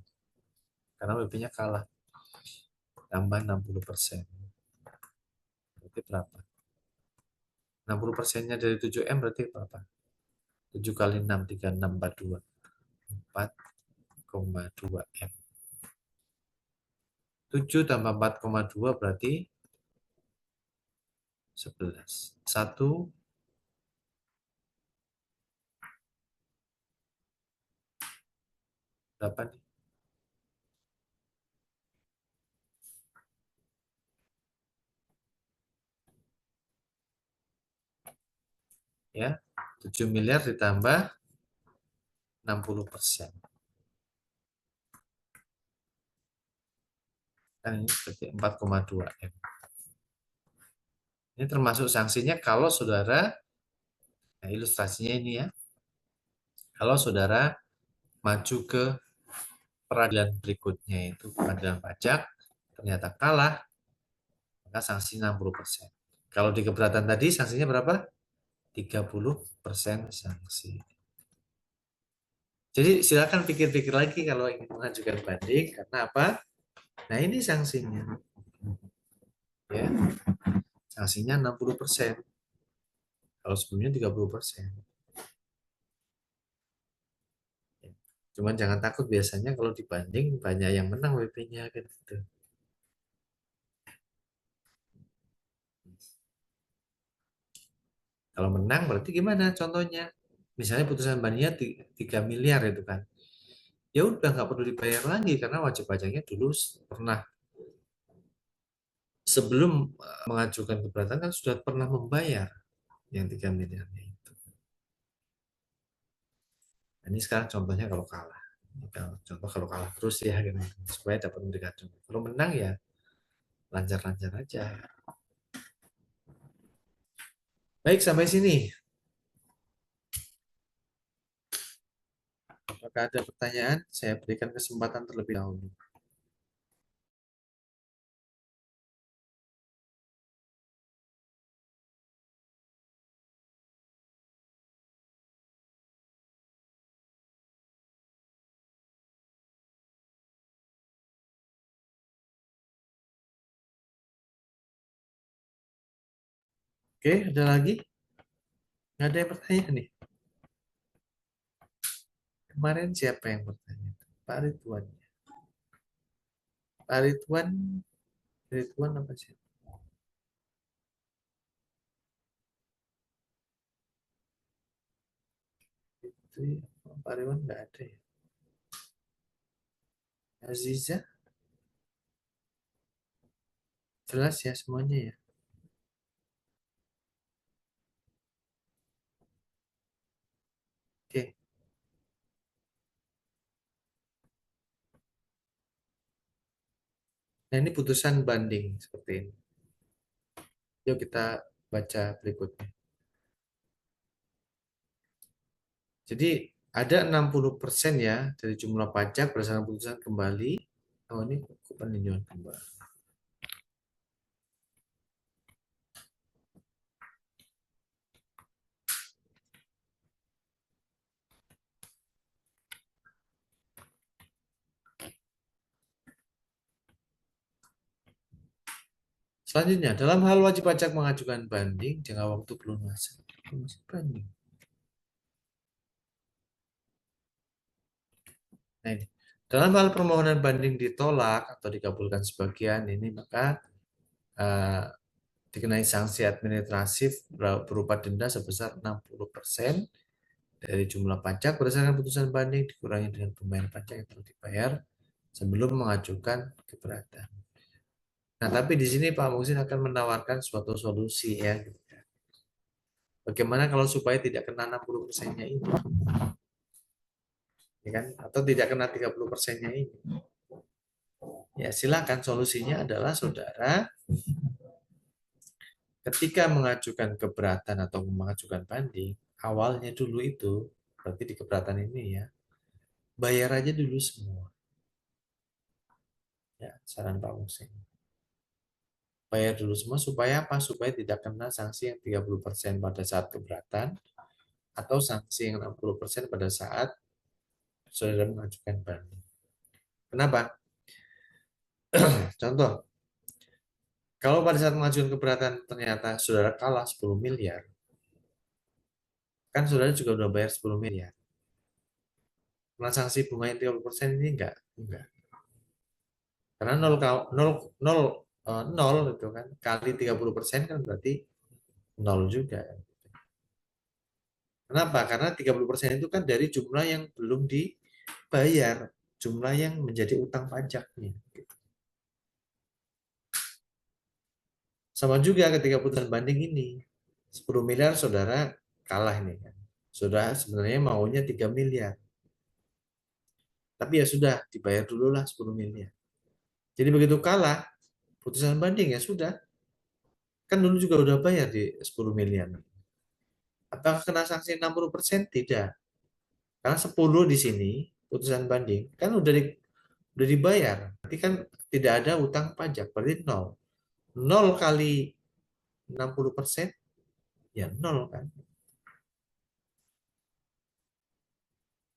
Karena WP-nya kalah. Tambah 60%. Berarti berapa? 60%-nya dari 7M berarti berapa? 7 kali 6, 3, 6, 42. 4,2 M. 7 tambah 4,2 berarti 11. 1 berapa nih? Ya, 7 miliar ditambah 60%. Kan ini berarti 4,2 M. Ini termasuk sanksinya kalau saudara, nah ilustrasinya ini ya, kalau saudara maju ke peradilan berikutnya itu peradilan pajak, ternyata kalah, maka sanksi 60%. Kalau di keberatan tadi sanksinya berapa? 30% sanksi. Jadi silakan pikir-pikir lagi kalau ingin mengajukan banding, karena apa? Nah ini sanksinya. Ya, sanksinya 60%. Kalau sebelumnya 30%. Cuman jangan takut, biasanya kalau dibanding banyak yang menang WP-nya kan gitu. Kalau menang berarti gimana contohnya? Misalnya putusan bandingnya 3 miliar itu kan. Ya udah nggak perlu dibayar lagi karena wajib pajaknya dulu pernah sebelum mengajukan keberatan kan sudah pernah membayar yang 3 miliarnya itu. Nah, ini sekarang contohnya kalau kalah. Contoh kalau kalah terus ya gitu, supaya dapat mendekati. Kalau menang ya lancar-lancar aja. Baik, sampai sini. apakah ada pertanyaan? Saya berikan kesempatan terlebih dahulu. Oke, ada lagi? Nggak ada yang bertanya nih. Kemarin siapa yang bertanya? Pak Ridwan. Pak Ridwan, Ridwan apa sih? Itu ya, Pak Ridwan nggak ada ya. Aziza, jelas ya semuanya ya. Oke, nah ini putusan banding seperti ini. Yuk kita baca berikutnya. Jadi ada 60% ya dari jumlah pajak berdasarkan putusan kembali. Oh ini peninjauan kembali. Selanjutnya, dalam hal wajib pajak mengajukan banding jangka waktu pelunasan. Masih banding. Nah ini, dalam hal permohonan banding ditolak atau dikabulkan sebagian ini maka eh, dikenai sanksi administratif berupa denda sebesar 60% dari jumlah pajak berdasarkan putusan banding dikurangi dengan pembayaran pajak yang telah dibayar sebelum mengajukan keberatan. Nah, tapi di sini Pak Muhsin akan menawarkan suatu solusi ya. Bagaimana kalau supaya tidak kena 60%-nya ini, ya kan? Atau tidak kena 30%-nya ini. Ya, silakan solusinya adalah saudara ketika mengajukan keberatan atau mengajukan banding, awalnya dulu itu berarti di keberatan ini ya, bayar aja dulu semua. Ya, saran Pak Muhsin. Bayar dulu semua supaya apa? Supaya tidak kena sanksi yang 30% pada saat keberatan atau sanksi yang 60% pada saat saudara mengajukan banding. Kenapa? Contoh, kalau pada saat mengajukan keberatan ternyata saudara kalah 10 miliar, kan saudara juga udah bayar 10 miliar. Kena sanksi bunga yang 30% ini enggak? Enggak. Karena 0 itu kan kali 30% kan berarti 0 juga. Kenapa? Karena 30% itu kan dari jumlah yang belum dibayar, jumlah yang menjadi utang pajaknya. Sama juga ketika putusan banding ini, 10 miliar saudara kalah ini kan. Saudara sebenarnya maunya 3 miliar. Tapi ya sudah, dibayar dulu lah 10 miliar. Jadi begitu kalah, putusan banding ya sudah. Kan dulu juga udah bayar di 10 miliar. Apakah kena sanksi 60%? Tidak. Karena 10 di sini, putusan banding, kan udah dibayar. Berarti kan tidak ada utang pajak, berarti 0. 0 kali 60%, ya 0 kan.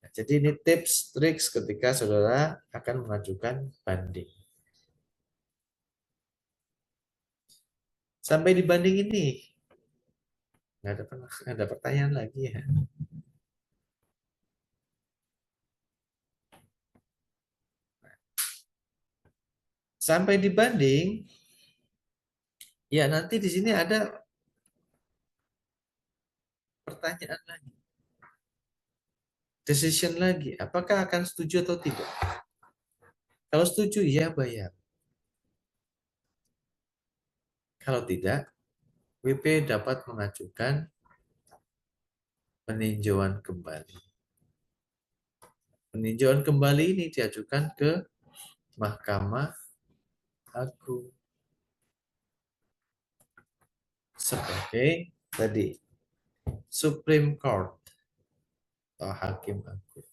Nah, jadi ini tips, triks ketika saudara akan mengajukan banding. Sampai dibanding ini, nggak ada pertanyaan lagi ya. Sampai dibanding, ya nanti di sini ada pertanyaan lagi. Decision lagi, apakah akan setuju atau tidak? Kalau setuju, ya bayar. Kalau tidak, WP dapat mengajukan peninjauan kembali. Peninjauan kembali ini diajukan ke Mahkamah Agung sebagai tadi Supreme Court atau Hakim Agung.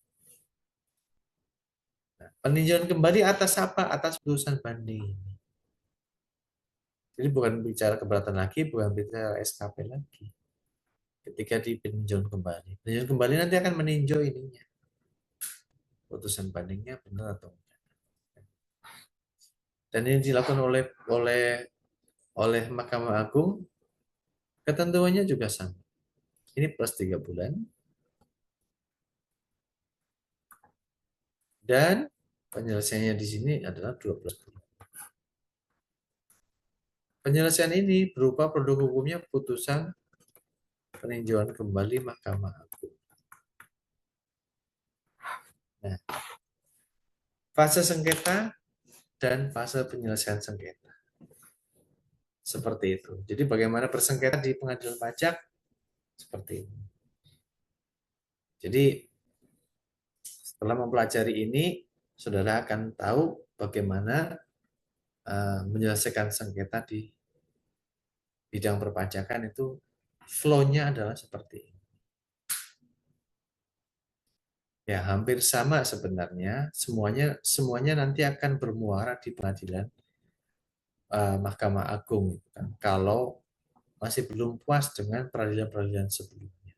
Peninjauan kembali atas apa? Atas putusan banding. Jadi bukan bicara keberatan lagi, bukan bicara SKP lagi. Ketika di peninjauan kembali. Peninjauan kembali nanti akan meninjau ininya. Putusan bandingnya benar atau enggak. Dan ini dilakukan oleh Mahkamah Agung, ketentuannya juga sama. Ini plus 3 bulan. Dan penyelesaiannya di sini adalah 12 bulan. Penyelesaian ini berupa produk hukumnya putusan peninjauan kembali Mahkamah Agung. Nah, fase sengketa dan fase penyelesaian sengketa. Seperti itu. Jadi bagaimana bersengketa di pengadilan pajak? Seperti ini. Jadi setelah mempelajari ini, saudara akan tahu bagaimana menyelesaikan sengketa di bidang perpajakan itu flow-nya adalah seperti ini. Ya, hampir sama sebenarnya. Semuanya nanti akan bermuara di pengadilan Mahkamah Agung, gitu kan. Kalau masih belum puas dengan peradilan-peradilan sebelumnya.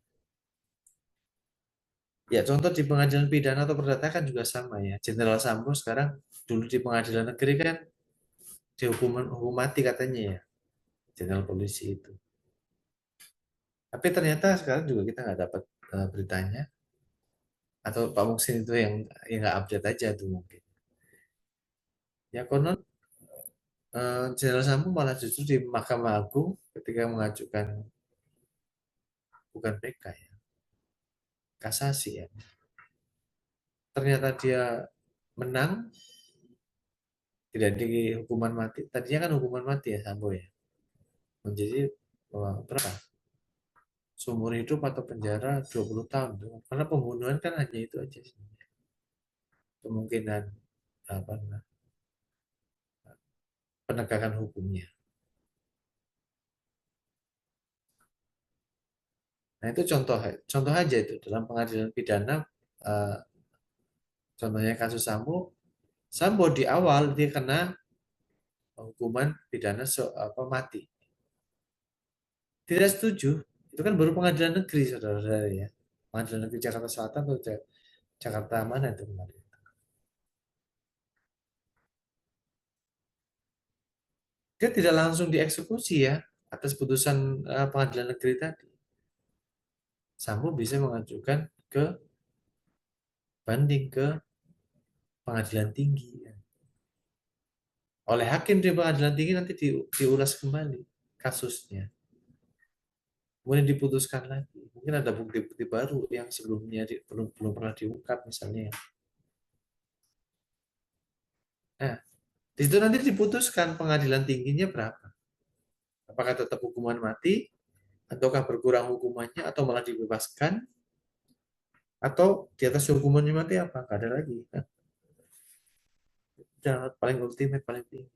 Ya, contoh di pengadilan pidana atau perdata kan juga sama ya. Jenderal Sambo sekarang dulu di pengadilan negeri kan dihukum hukum mati katanya ya, jenderal polisi itu. Tapi ternyata sekarang juga kita nggak dapat beritanya, atau Pak Muksin itu yang nggak update aja tuh mungkin. Ya konon Jenderal Sambo malah justru di Mahkamah Agung ketika mengajukan, bukan PK ya, kasasi ya. Ternyata dia menang, tidak di hukuman mati. Tadinya kan hukuman mati ya Sambo ya. Menjadi berapa? Seumur hidup atau penjara 20 tahun. Karena pembunuhan kan hanya itu aja sih. Kemungkinan apa, penegakan hukumnya. Nah itu contoh aja itu dalam pengadilan pidana. eh, Contohnya kasus Sambo di awal dia kena hukuman pidana mati. Tidak setuju, itu kan baru pengadilan negeri saudara-saudara ya. Pengadilan negeri Jakarta Selatan atau Jakarta mana itu kemarin. Dia tidak langsung dieksekusi ya atas putusan pengadilan negeri tadi. Sambo bisa mengajukan ke banding ke pengadilan tinggi. Ya. Oleh hakim di pengadilan tinggi nanti diulas kembali kasusnya. Kemudian diputuskan lagi. Mungkin ada bukti-bukti baru yang sebelumnya belum pernah diungkap misalnya. Nah, di situ nanti diputuskan pengadilan tingginya berapa. Apakah tetap hukuman mati, ataukah berkurang hukumannya, atau malah dibebaskan, atau di atas hukumannya mati apa? Nggak ada lagi. Kan? Jangan paling ultimate, paling tinggi.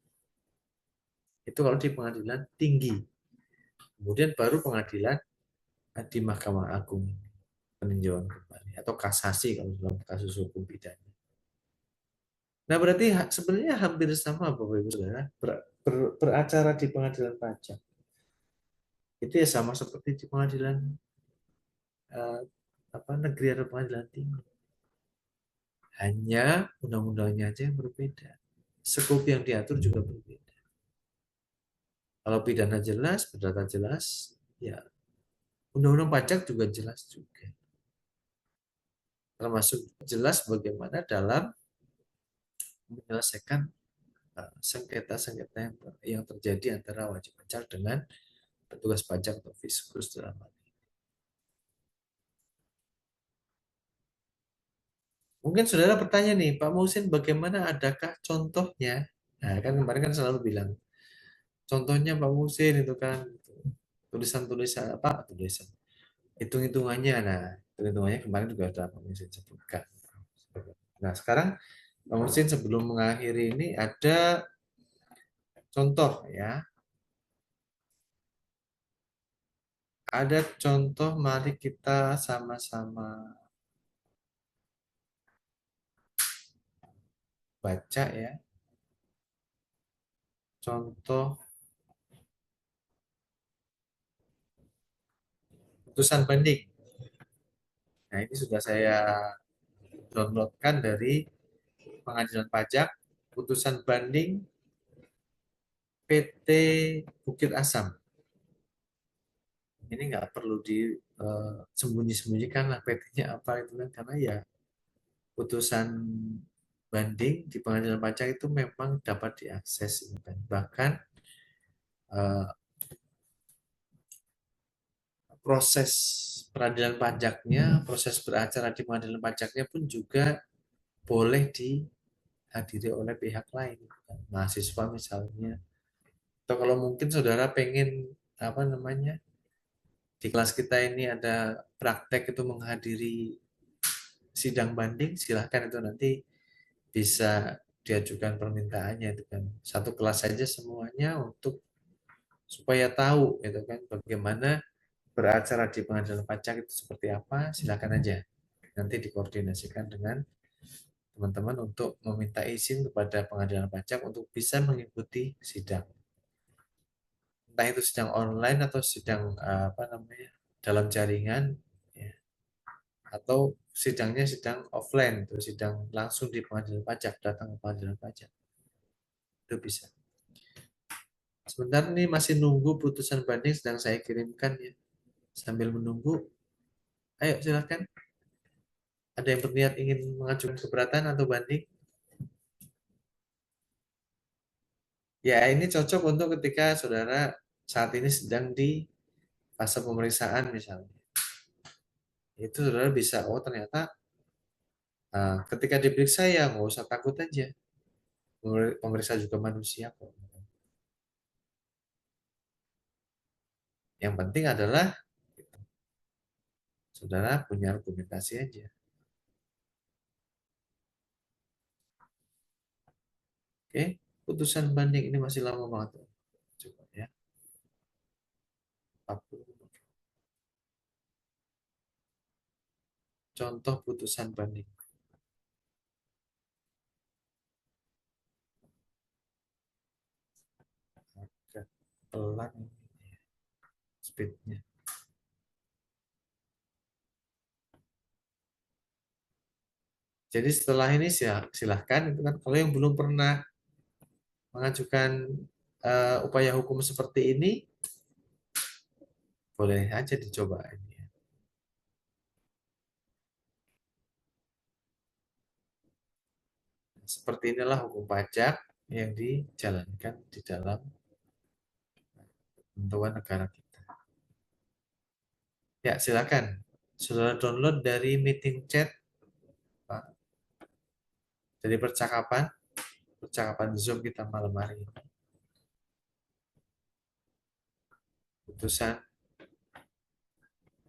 Itu kalau di pengadilan tinggi. Kemudian baru pengadilan di Mahkamah Agung peninjauan kembali atau kasasi kalau dalam kasus hukum pidana. Nah berarti sebenarnya hampir sama Bapak Ibu Saudara beracara di pengadilan pajak. Itu ya sama seperti di pengadilan eh, negeri atau pengadilan tinggi. Hanya undang-undangnya aja yang berbeda. Skop yang diatur juga berbeda. Kalau pidana jelas, perdata jelas, ya undang-undang pajak juga jelas juga. Termasuk jelas bagaimana dalam menyelesaikan sengketa-sengketa yang terjadi antara wajib pajak dengan petugas pajak atau fiskus dalam hal ini. Mungkin saudara bertanya nih, Pak Musin, bagaimana adakah contohnya? Nah, kan kemarin kan selalu bilang, contohnya Pak Musin itu kan tulisan-tulisan apa? Tulisan. Hitung-hitungannya. Nah, hitung-hitungannya kemarin juga sudah Pak Musin sebutkan. Nah, sekarang Pak Musin sebelum mengakhiri ini ada contoh ya. Ada contoh, mari kita sama-sama baca ya, contoh putusan banding. Nah, ini sudah saya downloadkan dari Pengadilan Pajak, putusan banding PT Bukit Asam. Ini nggak perlu disembunyi-sembunyikan lah PT-nya apa itu kan, karena ya putusan banding di Pengadilan Pajak itu memang dapat diakses gitu kan. Bahkan eh, proses peradilan pajaknya, proses beracara di pengadilan pajaknya pun juga boleh dihadiri oleh pihak lain, mahasiswa misalnya. Atau kalau mungkin saudara pengen apa namanya, di kelas kita ini ada praktek itu menghadiri sidang banding, silahkan itu nanti bisa diajukan permintaannya itu kan. Satu kelas saja semuanya untuk supaya tahu itu kan bagaimana beracara di pengadilan pajak itu seperti apa, silakan aja. Nanti dikoordinasikan dengan teman-teman untuk meminta izin kepada pengadilan pajak untuk bisa mengikuti sidang. Entah itu sidang online atau sidang apa namanya dalam jaringan, ya, atau sidangnya sidang offline, itu sidang langsung di pengadilan pajak, datang ke pengadilan pajak, itu bisa. Sebentar nih masih nunggu putusan banding sedang saya kirimkan ya. Sambil menunggu, ayo silakan. Ada yang berniat ingin mengajukan keberatan atau banding? Ya, ini cocok untuk ketika saudara saat ini sedang di fase pemeriksaan misalnya. Itu saudara bisa, oh ternyata ketika diperiksa ya nggak usah takut aja. Pemeriksa juga manusia kok. Yang penting adalah saudara punya argumentasi aja. Oke, putusan banding ini masih lama banget. Coba ya, 40. Contoh putusan banding. Agak pelan speednya. Jadi setelah ini silahkan itu kan kalau yang belum pernah mengajukan upaya hukum seperti ini boleh aja dicoba ini. Seperti inilah hukum pajak yang dijalankan di dalam ketentuan negara kita. Ya, silakan. Saudara download dari meeting chat, Pak. Dari percakapan Zoom kita malam hari ini. Putusan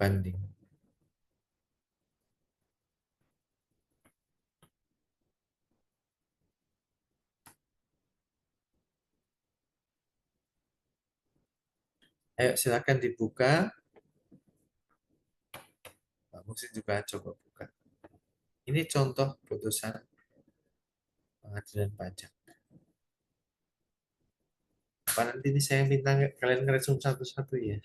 banding. Ayo silakan dibuka. Pak Musin juga coba buka. Ini contoh putusan pengadilan pajak. Apa nanti ini saya minta kalian ngeresum satu-satu ya.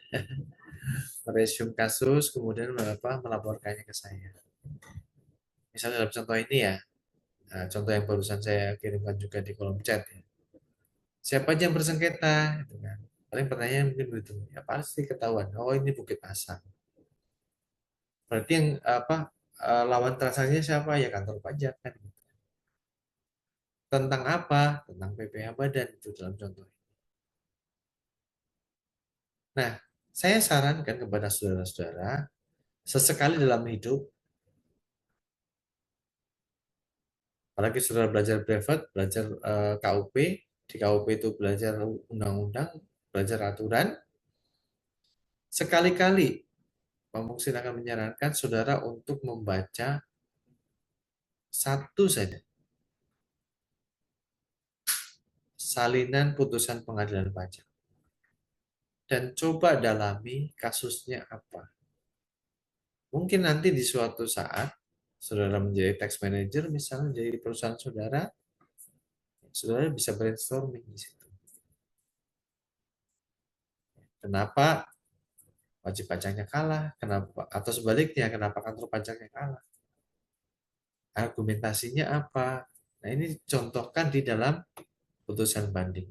Meresum kasus, kemudian melaporkannya ke saya. Misalnya dalam contoh ini ya, nah, contoh yang barusan saya kirimkan juga di kolom chat ya. Siapa aja yang bersengketa? Gitu kan. Paling pertanyaan mungkin begitu. Ya pasti ketahuan. Oh ini Bukit Asam. Berarti yang lawan transaksinya siapa? Ya kantor pajak kan. Tentang apa? Tentang PPh Badan itu dalam contoh. Nah, saya sarankan kepada saudara-saudara, sesekali dalam hidup, apalagi saudara belajar privat, belajar KUP, di KUP itu belajar undang-undang, belajar aturan, sekali-kali Pak Muksin akan menyarankan saudara untuk membaca satu saja salinan putusan pengadilan pajak dan coba dalami kasusnya apa. Mungkin nanti di suatu saat saudara menjadi tax manager misalnya, jadi perusahaan saudara, saudara bisa brainstorming di situ. Kenapa wajib pajaknya kalah? Kenapa atau sebaliknya kenapa kantor pajaknya kalah? Argumentasinya apa? Nah, ini dicontohkan di dalam putusan banding.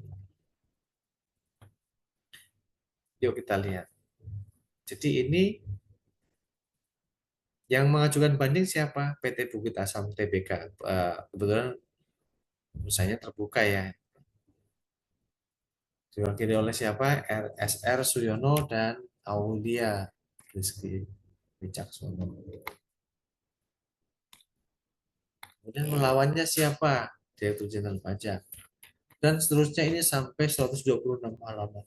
Yuk kita lihat. Jadi ini yang mengajukan banding siapa? PT Bukit Asam Tbk. Kebetulan usahanya terbuka ya. Diwakili oleh siapa? SR Suyono dan Aulia Rizky Wicaksono. Kemudian melawannya siapa? Direktur Jenderal Pajak. Dan seterusnya ini sampai 126 halaman.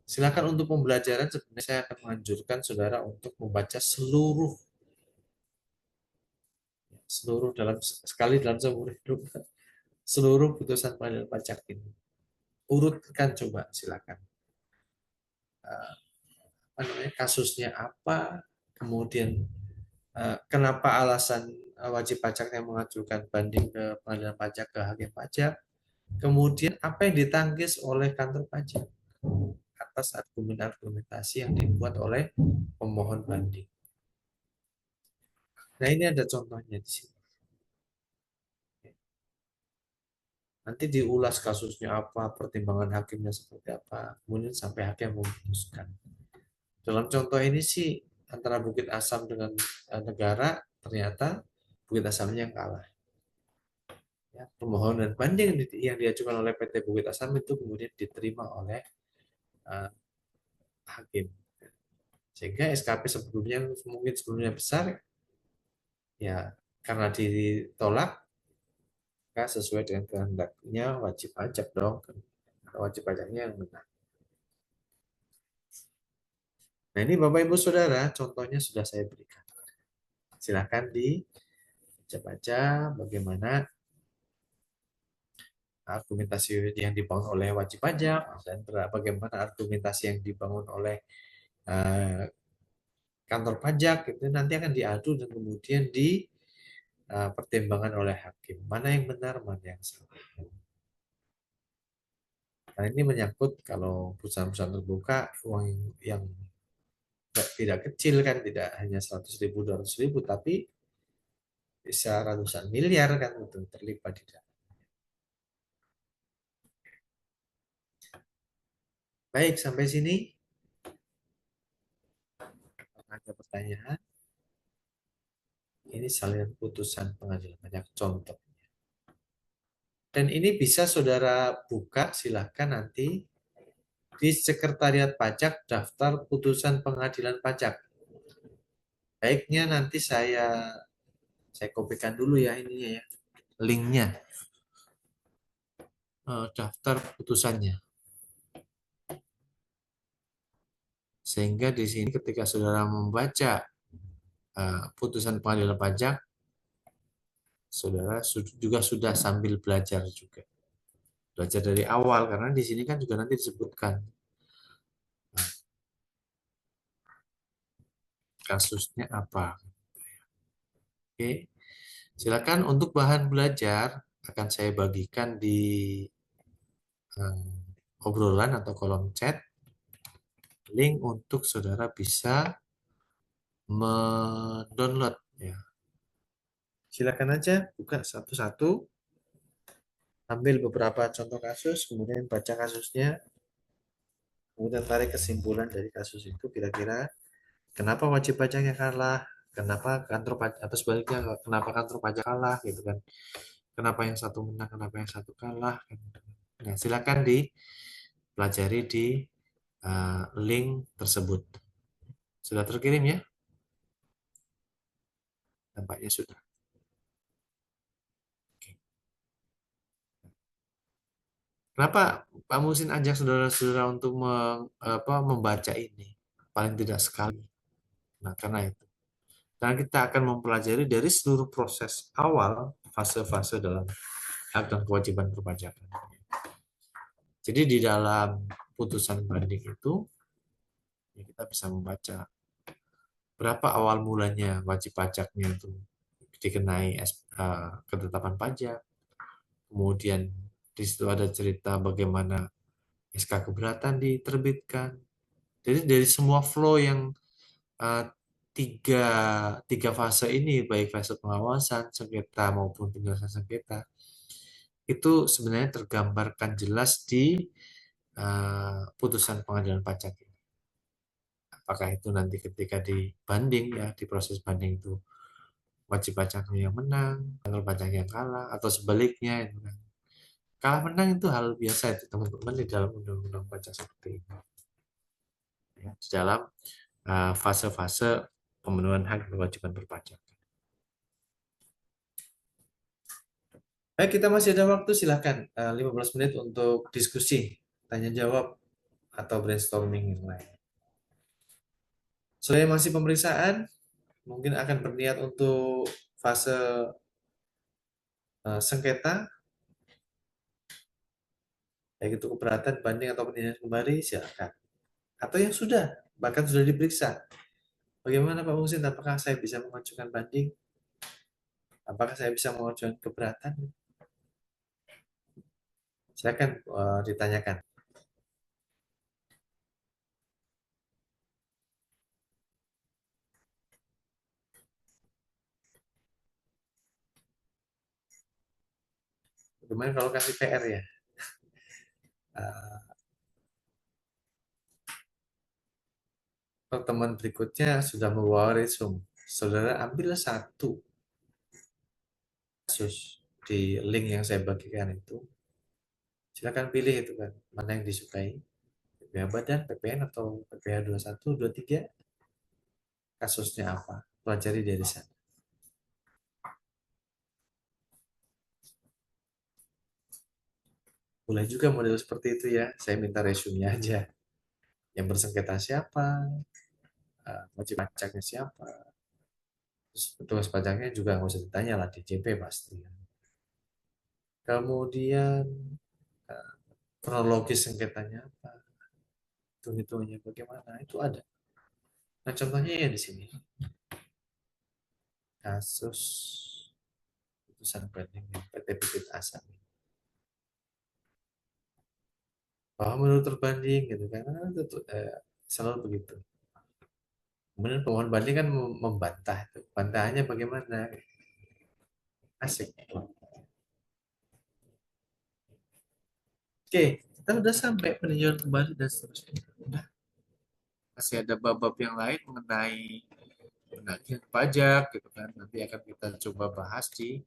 Silakan untuk pembelajaran sebenarnya saya akan menganjurkan saudara untuk membaca seluruh dalam sekali dalam seumur hidup seluruh putusan pengadilan pajak ini. Urutkan coba silakan. Apa namanya, kasusnya apa, kemudian kenapa alasan wajib pajak yang mengajukan banding ke pengadilan pajak ke hakim pajak, kemudian apa yang ditangkis oleh kantor pajak atas argumentasi yang dibuat oleh pemohon banding. Nah, ini ada contohnya di sini. Nanti diulas kasusnya apa, pertimbangan hakimnya seperti apa, kemudian sampai hakim memutuskan. Dalam contoh ini sih antara Bukit Asam dengan negara, ternyata Bukit Asamnya yang kalah. Ya, permohonan banding yang diajukan oleh PT Bukit Asam itu kemudian diterima oleh uh, hakim. Sehingga SKP sebelumnya mungkin sebelumnya besar, ya karena ditolak, maka sesuai dengan kehendaknya wajib pajak dong. Wajib pajaknya yang benar. Nah, ini Bapak Ibu Saudara, contohnya sudah saya berikan. Silahkan dibaca bagaimana argumentasi yang dibangun oleh wajib pajak dan bagaimana argumentasi yang dibangun oleh uh, kantor pajak itu nanti akan diadu dan kemudian dipertimbangkan oleh hakim. Mana yang benar, mana yang salah. Nah, ini menyangkut kalau perusahaan-perusahaan terbuka uang yang tidak kecil kan, tidak hanya 100.000, 200.000, tapi bisa ratusan miliar kan itu terlibat di dalam. Baik, sampai sini ada pertanyaan. Ini salinan putusan pengadilan banyak contoh. Dan ini bisa saudara buka, silahkan nanti di Sekretariat Pajak daftar putusan pengadilan pajak. Baiknya nanti saya kopikan dulu ya ininya ya, linknya, daftar putusannya. Sehingga di sini ketika saudara membaca putusan pengadilan pajak, saudara juga sudah sambil belajar juga. Belajar dari awal, karena di sini kan juga nanti disebutkan kasusnya apa. Oke, silakan untuk bahan belajar akan saya bagikan di obrolan atau kolom chat, link untuk saudara bisa mendownload ya. Silakan aja buka satu-satu, ambil beberapa contoh kasus, kemudian baca kasusnya, kemudian tarik kesimpulan dari kasus itu kira-kira kenapa wajib pajaknya kalah, kenapa kantor pajak atau sebaliknya kenapa kantor pajak kalah gitu kan. Kenapa yang satu menang, kenapa yang satu kalah. Nah, silakan dipelajari di link tersebut. Sudah terkirim ya? Tampaknya sudah. Kenapa Pak Musin ajak saudara-saudara untuk membaca ini? Paling tidak sekali. Nah, karena itu. Karena kita akan mempelajari dari seluruh proses awal, fase-fase dalam hak dan kewajiban perpajakan. Jadi di dalam putusan banding itu, ya kita bisa membaca berapa awal mulanya wajib pajaknya itu. dikenai ketetapan pajak. Kemudian di situ ada cerita bagaimana SK keberatan diterbitkan. Jadi dari semua flow yang uh, tiga, tiga fase ini, baik fase pengawasan, sengketa maupun penyelesaian sengketa, itu sebenarnya tergambarkan jelas di putusan pengadilan pajak. Apakah itu nanti ketika dibanding ya, di proses banding itu wajib pajaknya yang menang, atau pajak yang kalah, atau sebaliknya. Itu kan. Kalah menang itu hal biasa itu teman-teman di dalam undang-undang pajak seperti ini. Ya, di dalam fase-fase pemenuhan hak dan kewajiban berpajak. Baik, kita masih ada waktu, silakan 15 menit untuk diskusi, tanya jawab, atau brainstorming yang lain. Selain masih pemeriksaan, mungkin akan berniat untuk fase sengketa, baik itu keberatan, banding, atau penilaian kembali, silakan. Atau yang sudah, bahkan sudah diperiksa. Bagaimana Pak Musin, apakah saya bisa mengajukan banding? Apakah saya bisa mengajukan keberatan? Silakan ditanyakan. Bagaimana kalau kasih PR ya? Eh, Pertemuan berikutnya sudah membawa resume. Saudara ambillah satu kasus di link yang saya bagikan itu. Silakan pilih itu kan, mana yang disukai. PPh Badan, PPN atau PPh 21, 23, kasusnya apa. Pelajari dari sana. Boleh juga model seperti itu ya. Saya minta resume aja. Yang bersengketa siapa, wajib pajaknya siapa. Terus petugas pajaknya juga nggak usah ditanya lah, DJP pasti. Kemudian eh, kronologis sengketanya apa, hitung-hitungnya bagaimana, itu ada. Nah contohnya ya di sini, kasus putusan banding PT Bukit Asam. Bahwa menurut terbanding gitu kan, itu selalu begitu. Kemudian pemohon banding kan membantah itu. Bantahannya bagaimana? Asik. Oke, kita udah sampai peninjauan kembali dan seterusnya. Udah. Masih ada bab-bab yang lain mengenai penagihan pajak gitu kan. Nanti akan kita coba bahas di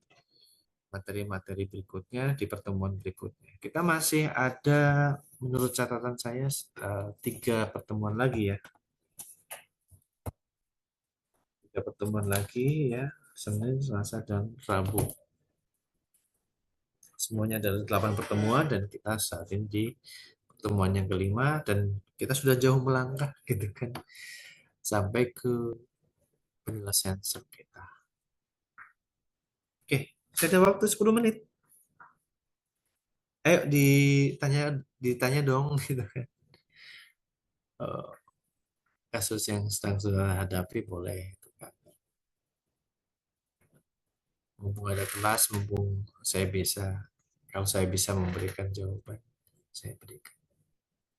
materi-materi berikutnya, di pertemuan berikutnya. Kita masih ada, menurut catatan saya, 3 pertemuan lagi ya. 3 pertemuan lagi ya, Senin, Selasa, dan Rabu. Semuanya ada 8 pertemuan dan kita saat ini di pertemuan yang kelima dan kita sudah jauh melangkah gitu kan sampai ke penyelesaian sengketa. Oke, saya ada waktu 10 menit. Ayo ditanya ditanya dong gitu kan. Eh, Kasus yang sedang saudara hadapi boleh gitu kan. Mumpung ada kelas, mumpung saya bisa, kalau saya bisa memberikan jawaban, saya berikan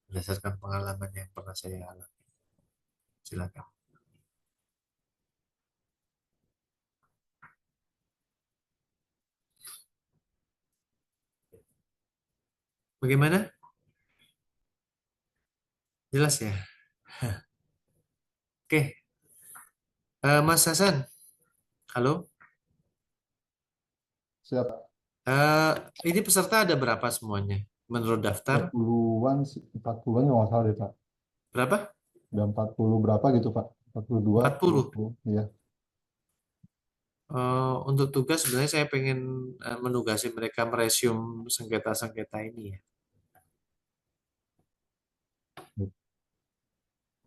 berdasarkan pengalaman yang pernah saya alami. Silakan. Bagaimana? Jelas ya? Oke, Mas Hasan, halo. Siap. Eh, ini peserta ada berapa semuanya? Menurut daftar 40-an, 40-an kalau nggak salah deh, Pak. berapa? Udah 40 berapa gitu, Pak. 42, 40. 40. Iya. Untuk tugas sebenarnya saya pengen menugasi mereka meresume sengketa-sengketa ini ya,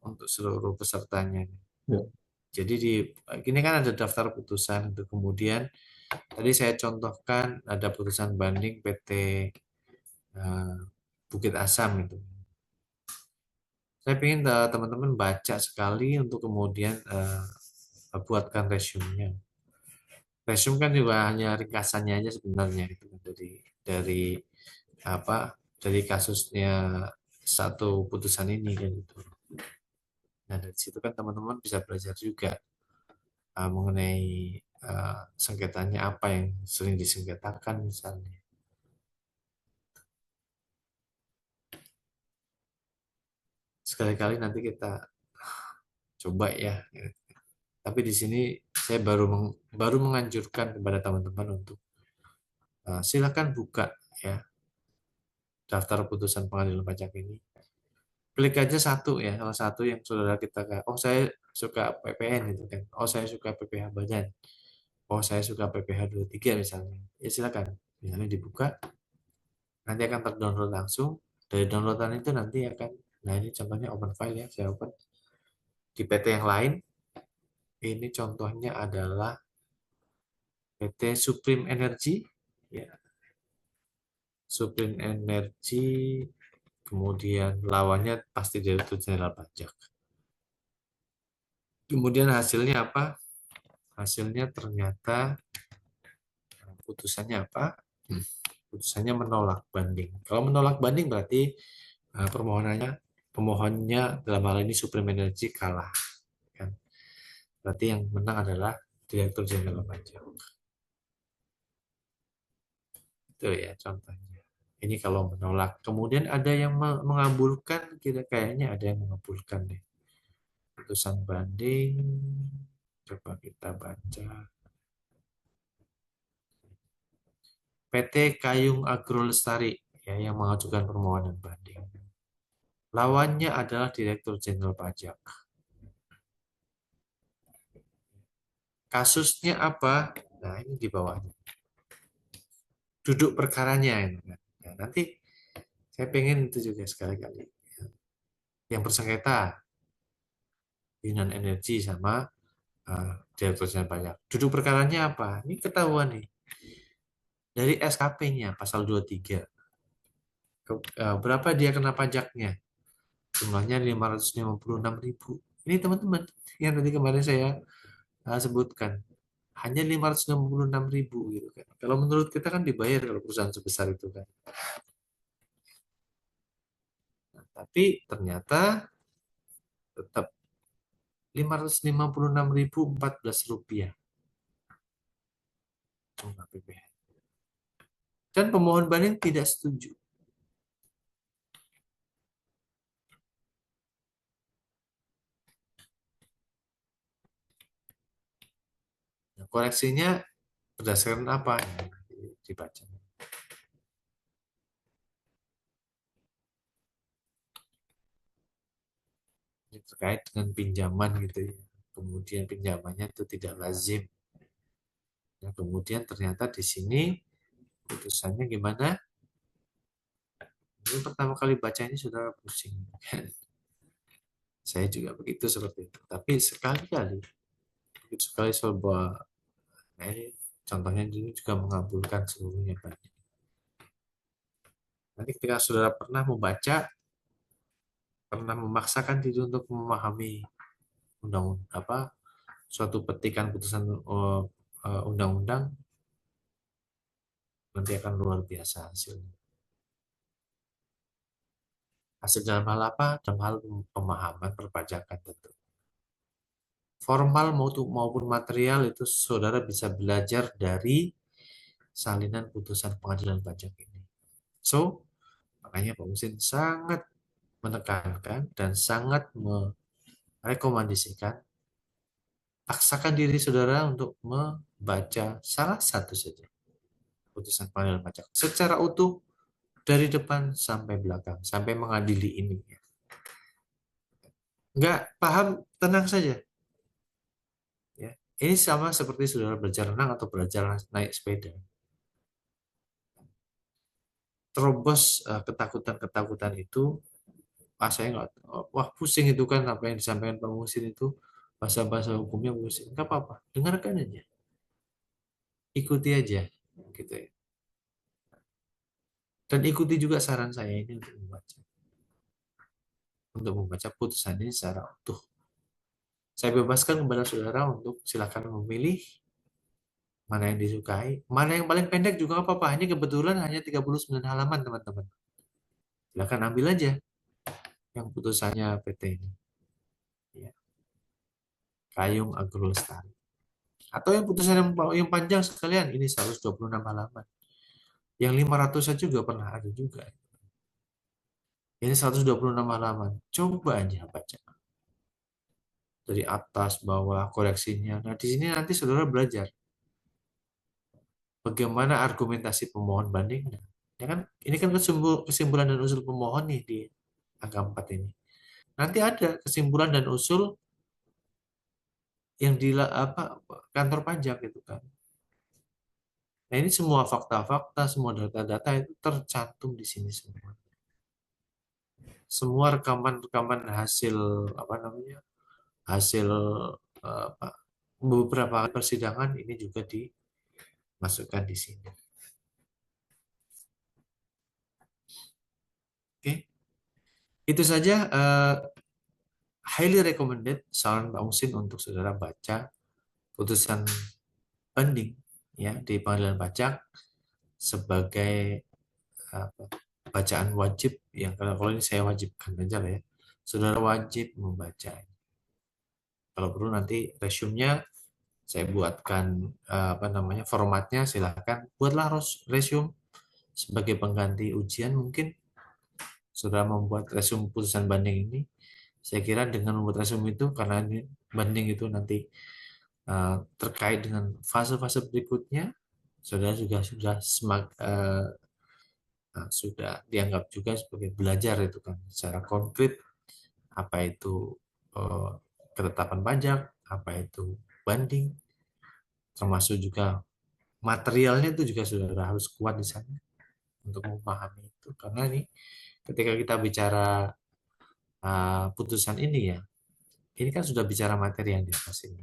untuk seluruh pesertanya. Ya. Jadi ini kan ada daftar putusan itu, kemudian tadi saya contohkan ada putusan banding PT eh, Bukit Asam itu. Saya ingin teman-teman baca sekali untuk kemudian buatkan resume-nya. Resume kan juga hanya ringkasannya aja sebenarnya itu kan, dari apa dari kasusnya satu putusan ini kan itu. Nah dari situ kan teman-teman bisa belajar juga mengenai sengketanya apa yang sering disengketakan misalnya. Sekali-kali nanti kita coba ya. Tapi di sini saya baru menganjurkan kepada teman-teman untuk silakan buka ya daftar putusan pengadilan pajak ini. Klik aja satu ya, salah satu yang saudara kita oh saya suka PPN gitu kan. Oh saya suka PPh Badan. Oh saya suka PPh 23 misalnya. Ya silakan. Misalnya dibuka, nanti akan terdownload langsung. Dari downloadan itu nanti akan, nah ini contohnya open file ya, saya open. Di PT yang lain, ini contohnya adalah PT Supreme Energy, ya, Supreme Energy, kemudian lawannya pasti Direktur Jenderal Pajak. Kemudian hasilnya apa? Hasilnya ternyata putusannya apa? Putusannya menolak banding. Kalau menolak banding berarti pemohonnya dalam hal ini Supreme Energy kalah, kan? Berarti yang menang adalah Direktur Jenderal Pajak. Itu ya contohnya. Ini kalau menolak. Kemudian ada yang mengabulkan, kayaknya ada yang mengabulkan deh. Putusan banding, coba kita baca. PT Kayung Agro Lestari ya, yang mengajukan permohonan banding. Lawannya adalah Direktur Jenderal Pajak. Kasusnya apa? Nah, ini di bawahnya. Duduk perkaranya. Nah, nanti saya pengen itu juga sekali-kali. Yang bersengketa, Dinan Energi sama Direktur Jenderal Pajak. Duduk perkaranya apa? Ini ketahuan nih. Dari SKP-nya, pasal 23. Berapa dia kena pajaknya? Jumlahnya 556.000. Ini teman-teman, yang tadi kemarin saya sebutkan. Hanya 566.000 gitu kan. Kalau menurut kita kan dibayar kalau perusahaan sebesar itu kan. Nah, tapi ternyata tetap 556.014 rupiah PPh. Dan pemohon banding tidak setuju. Nah, koreksinya berdasarkan apa? Ya, dibaca. Ini terkait dengan pinjaman gitu ya. Kemudian pinjamannya itu tidak lazim. Nah, kemudian ternyata di sini putusannya gimana? Ini pertama kali baca ini sudah pusing. Saya juga begitu seperti itu. Tapi sekali-kali, begitu sekali sebuah, nah ini contohnya ini juga mengabulkan seluruhnya Pak. Nanti ketika saudara pernah membaca, pernah memaksakan diri untuk memahami undang apa suatu petikan putusan undang-undang, nanti akan luar biasa hasilnya. Hasil dalam hal apa? Dalam hal pemahaman perpajakan tentu. Formal maupun material itu saudara bisa belajar dari salinan putusan pengadilan pajak ini. So, makanya Pak Musin sangat menekankan dan sangat merekomendasikan paksakan diri saudara untuk membaca salah satu saja putusan pengadilan pajak secara utuh dari depan sampai belakang sampai mengadili ini. Nggak paham, tenang saja. Ya, ini sama seperti saudara belajar renang atau belajar naik sepeda. Terobos ketakutan-ketakutan itu, saya nggak, wah pusing itu kan apa yang disampaikan Pak Musin itu bahasa-bahasa hukumnya pusing. Nggak apa-apa, dengarkan aja, ikuti aja, gitu ya. Dan ikuti juga saran saya ini untuk membaca putusan ini secara utuh. Saya bebaskan kepada saudara untuk silakan memilih mana yang disukai, mana yang paling pendek juga nggak apa-apa. Ini kebetulan hanya 39 halaman, teman-teman. Silahkan ambil aja yang putusannya PT ini. Ya, Kayung Agrolestari. Atau yang putusan yang panjang sekalian, ini 126 halaman. Yang 500 saja juga pernah ada juga. Ini 126 halaman. Coba aja baca. Dari atas, bawah, koreksinya. Nah, di sini nanti saudara belajar bagaimana argumentasi pemohon bandingnya. Ya kan? Ini kan kesimpulan dan usul pemohon nih di angka 4 ini. Nanti ada kesimpulan dan usul yang di kantor pajak gitu kan. Nah, ini semua fakta-fakta, semua data-data itu tercantum di sini semua. Semua rekaman-rekaman hasil apa namanya? Hasil apa, beberapa persidangan ini juga dimasukkan di sini. Oke. Itu saja highly recommended, saran Pak Musin untuk saudara baca putusan banding ya di pengadilan pajak sebagai apa, bacaan wajib yang kalau ini saya wajibkan aja lah ya. Saudara wajib membaca. Kalau perlu nanti resume-nya saya buatkan apa namanya formatnya, silahkan buatlah resume sebagai pengganti ujian. Mungkin saudara membuat resume putusan banding ini, saya kira dengan membuat resume itu, karena ini banding itu nanti terkait dengan fase-fase berikutnya, saudara juga sudah dianggap juga sebagai belajar itu kan secara konkret apa itu eh, ketetapan pajak, apa itu banding, termasuk juga materialnya itu juga sudah harus kuat di sana untuk memahami itu. Karena ini ketika kita bicara putusan ini ya, ini kan sudah bicara materi yang di atas ini.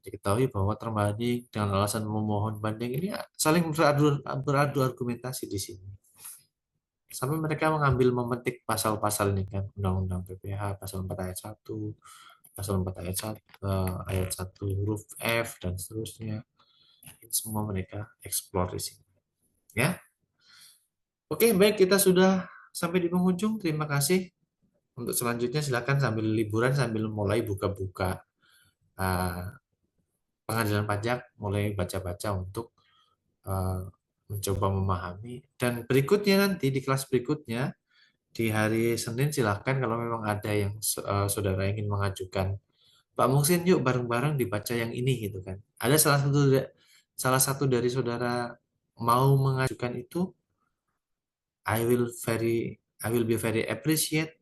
Diketahui bahwa terbanding dengan alasan memohon banding ini saling beradu argumentasi di sini. Sampai mereka mengambil memetik pasal-pasal ini kan, Undang-Undang PPH pasal 4 ayat 1, pasal 4 ayat 1, ayat 1 huruf F dan seterusnya. Ini semua mereka eksplor di sini. Ya. Oke, baik, kita sudah sampai di penghujung. Terima kasih. Untuk selanjutnya silakan sambil liburan, sambil mulai buka-buka pengadilan pajak, mulai baca-baca untuk mencoba memahami. Dan berikutnya nanti di kelas berikutnya di hari Senin silahkan kalau memang ada yang saudara ingin mengajukan, Pak Muhsin yuk bareng-bareng dibaca yang ini gitu kan. Ada salah satu dari saudara mau mengajukan itu, I will be very appreciate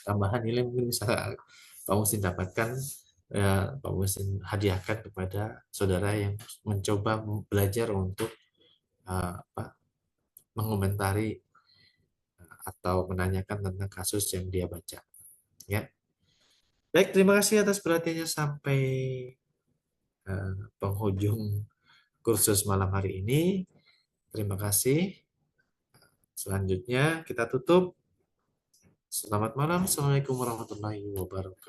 tambahan nilai mungkin bisa Pak Muhsin dapatkan, Pak Muhsin hadiahkan kepada saudara yang mencoba belajar untuk mengomentari atau menanyakan tentang kasus yang dia baca. Ya, baik, terima kasih atas perhatiannya sampai penghujung kursus malam hari ini. Terima kasih. Selanjutnya kita tutup. Selamat malam. Assalamualaikum warahmatullahi wabarakatuh.